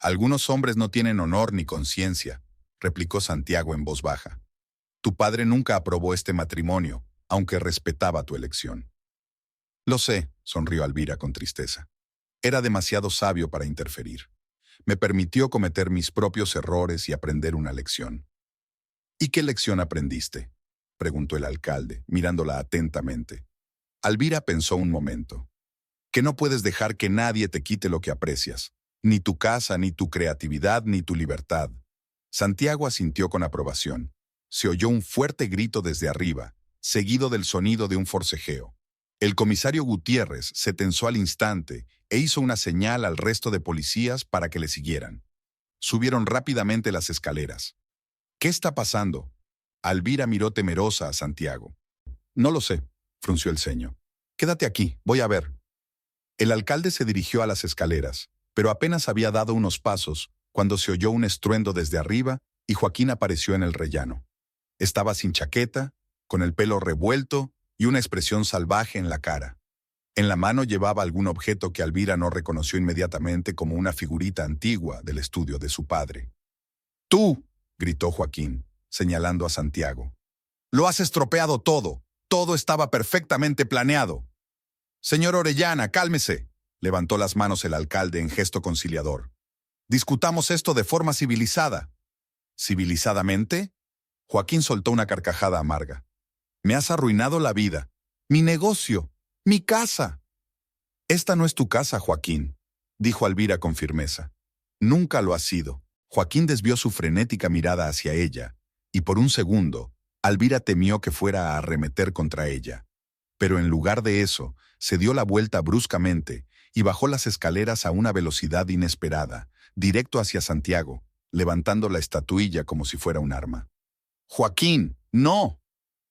Algunos hombres no tienen honor ni conciencia, replicó Santiago en voz baja. Tu padre nunca aprobó este matrimonio, aunque respetaba tu elección. Lo sé, sonrió Alvira con tristeza. Era demasiado sabio para interferir. Me permitió cometer mis propios errores y aprender una lección. ¿Y qué lección aprendiste?, preguntó el alcalde, mirándola atentamente. Alvira pensó un momento. Que no puedes dejar que nadie te quite lo que aprecias, ni tu casa, ni tu creatividad, ni tu libertad. Santiago asintió con aprobación. Se oyó un fuerte grito desde arriba, seguido del sonido de un forcejeo. El comisario Gutiérrez se tensó al instante e hizo una señal al resto de policías para que le siguieran. Subieron rápidamente las escaleras. ¿Qué está pasando? Alvira miró temerosa a Santiago. No lo sé, frunció el ceño. Quédate aquí, voy a ver. El alcalde se dirigió a las escaleras, pero apenas había dado unos pasos cuando se oyó un estruendo desde arriba y Joaquín apareció en el rellano. Estaba sin chaqueta, con el pelo revuelto y una expresión salvaje en la cara. En la mano llevaba algún objeto que Alvira no reconoció inmediatamente como una figurita antigua del estudio de su padre. ¡Tú!, gritó Joaquín, señalando a Santiago. ¡Lo has estropeado todo! Todo estaba perfectamente planeado. Señor Orellana, cálmese, levantó las manos el alcalde en gesto conciliador. Discutamos esto de forma civilizada. ¿Civilizadamente? Joaquín soltó una carcajada amarga. Me has arruinado la vida, mi negocio, mi casa. Esta no es tu casa, Joaquín, dijo Alvira con firmeza. Nunca lo ha sido. Joaquín desvió su frenética mirada hacia ella, y por un segundo, Alvira temió que fuera a arremeter contra ella. Pero en lugar de eso, se dio la vuelta bruscamente y bajó las escaleras a una velocidad inesperada, directo hacia Santiago, levantando la estatuilla como si fuera un arma. ¡Joaquín, no!,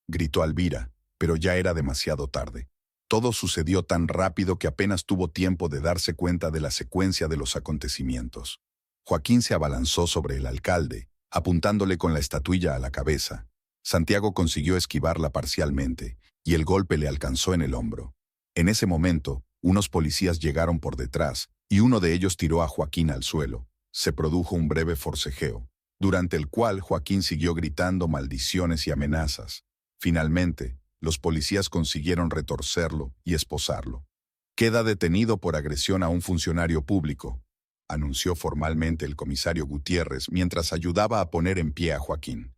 gritó Alvira, pero ya era demasiado tarde. Todo sucedió tan rápido que apenas tuvo tiempo de darse cuenta de la secuencia de los acontecimientos. Joaquín se abalanzó sobre el alcalde, apuntándole con la estatuilla a la cabeza. Santiago consiguió esquivarla parcialmente, y el golpe le alcanzó en el hombro. En ese momento, unos policías llegaron por detrás, y uno de ellos tiró a Joaquín al suelo. Se produjo un breve forcejeo, durante el cual Joaquín siguió gritando maldiciones y amenazas. Finalmente, los policías consiguieron retorcerlo y esposarlo. Queda detenido por agresión a un funcionario público, anunció formalmente el comisario Gutiérrez mientras ayudaba a poner en pie a Joaquín.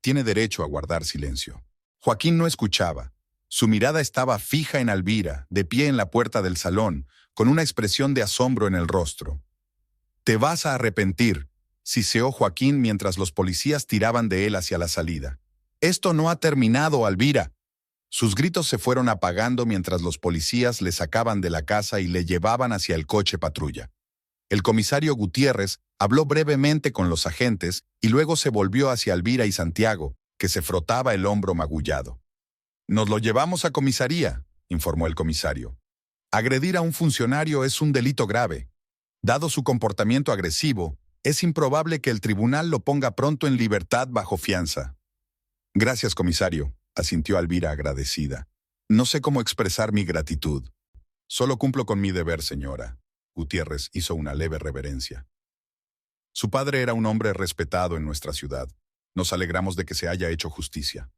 Tiene derecho a guardar silencio. Joaquín no escuchaba. Su mirada estaba fija en Alvira, de pie en la puerta del salón, con una expresión de asombro en el rostro. «Te vas a arrepentir», siseó Joaquín mientras los policías tiraban de él hacia la salida. «Esto no ha terminado, Alvira». Sus gritos se fueron apagando mientras los policías le sacaban de la casa y le llevaban hacia el coche patrulla. El comisario Gutiérrez habló brevemente con los agentes y luego se volvió hacia Alvira y Santiago, que se frotaba el hombro magullado. «Nos lo llevamos a comisaría», informó el comisario. «Agredir a un funcionario es un delito grave. Dado su comportamiento agresivo, es improbable que el tribunal lo ponga pronto en libertad bajo fianza». «Gracias, comisario», asintió Alvira agradecida. «No sé cómo expresar mi gratitud». «Solo cumplo con mi deber, señora». Gutiérrez hizo una leve reverencia. Su padre era un hombre respetado en nuestra ciudad. Nos alegramos de que se haya hecho justicia.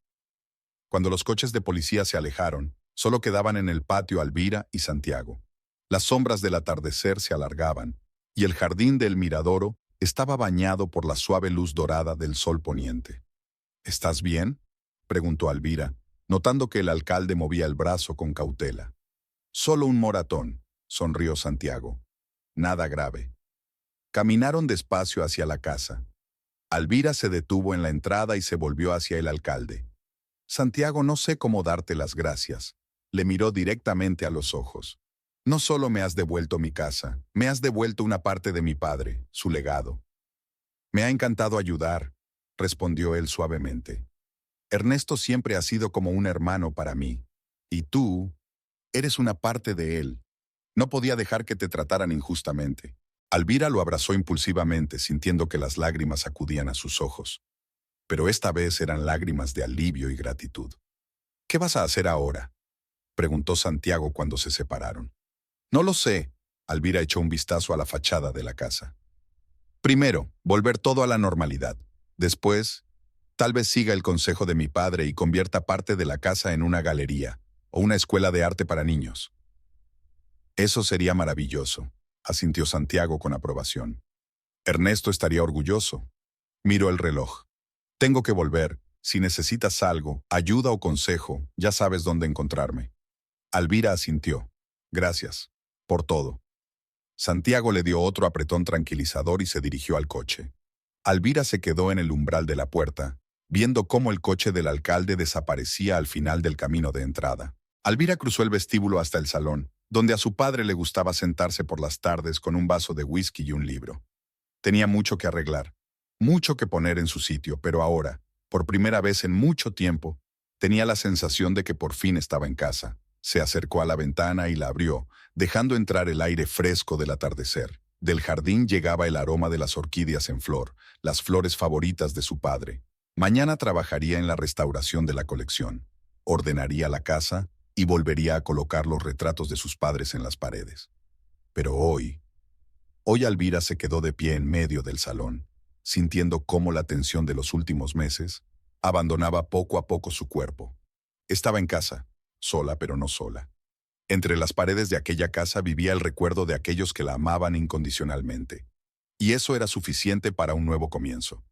Cuando los coches de policía se alejaron, solo quedaban en el patio Alvira y Santiago. Las sombras del atardecer se alargaban, y el jardín del Miradoro estaba bañado por la suave luz dorada del sol poniente. «¿Estás bien?», preguntó Alvira, notando que el alcalde movía el brazo con cautela. «Solo un moratón», sonrió Santiago. «Nada grave». Caminaron despacio hacia la casa. Alvira se detuvo en la entrada y se volvió hacia el alcalde. «Santiago, no sé cómo darte las gracias». Le miró directamente a los ojos. «No solo me has devuelto mi casa, me has devuelto una parte de mi padre, su legado». «Me ha encantado ayudar», respondió él suavemente. «Ernesto siempre ha sido como un hermano para mí. Y tú, eres una parte de él. No podía dejar que te trataran injustamente». Alvira lo abrazó impulsivamente, sintiendo que las lágrimas acudían a sus ojos. Pero esta vez eran lágrimas de alivio y gratitud. ¿Qué vas a hacer ahora?, preguntó Santiago cuando se separaron. No lo sé. Alvira echó un vistazo a la fachada de la casa. Primero, volver todo a la normalidad. Después, tal vez siga el consejo de mi padre y convierta parte de la casa en una galería o una escuela de arte para niños. Eso sería maravilloso, asintió Santiago con aprobación. Ernesto estaría orgulloso. Miró el reloj. Tengo que volver. Si necesitas algo, ayuda o consejo, ya sabes dónde encontrarme. Alvira asintió. Gracias. Por todo. Santiago le dio otro apretón tranquilizador y se dirigió al coche. Alvira se quedó en el umbral de la puerta, viendo cómo el coche del alcalde desaparecía al final del camino de entrada. Alvira cruzó el vestíbulo hasta el salón, donde a su padre le gustaba sentarse por las tardes con un vaso de whisky y un libro. Tenía mucho que arreglar, mucho que poner en su sitio, pero ahora, por primera vez en mucho tiempo, tenía la sensación de que por fin estaba en casa. Se acercó a la ventana y la abrió, dejando entrar el aire fresco del atardecer. Del jardín llegaba el aroma de las orquídeas en flor, las flores favoritas de su padre. Mañana trabajaría en la restauración de la colección. Ordenaría la casa y volvería a colocar los retratos de sus padres en las paredes. Pero hoy Alvira se quedó de pie en medio del salón, sintiendo cómo la tensión de los últimos meses abandonaba poco a poco su cuerpo. Estaba en casa, sola pero no sola. Entre las paredes de aquella casa vivía el recuerdo de aquellos que la amaban incondicionalmente. Y eso era suficiente para un nuevo comienzo.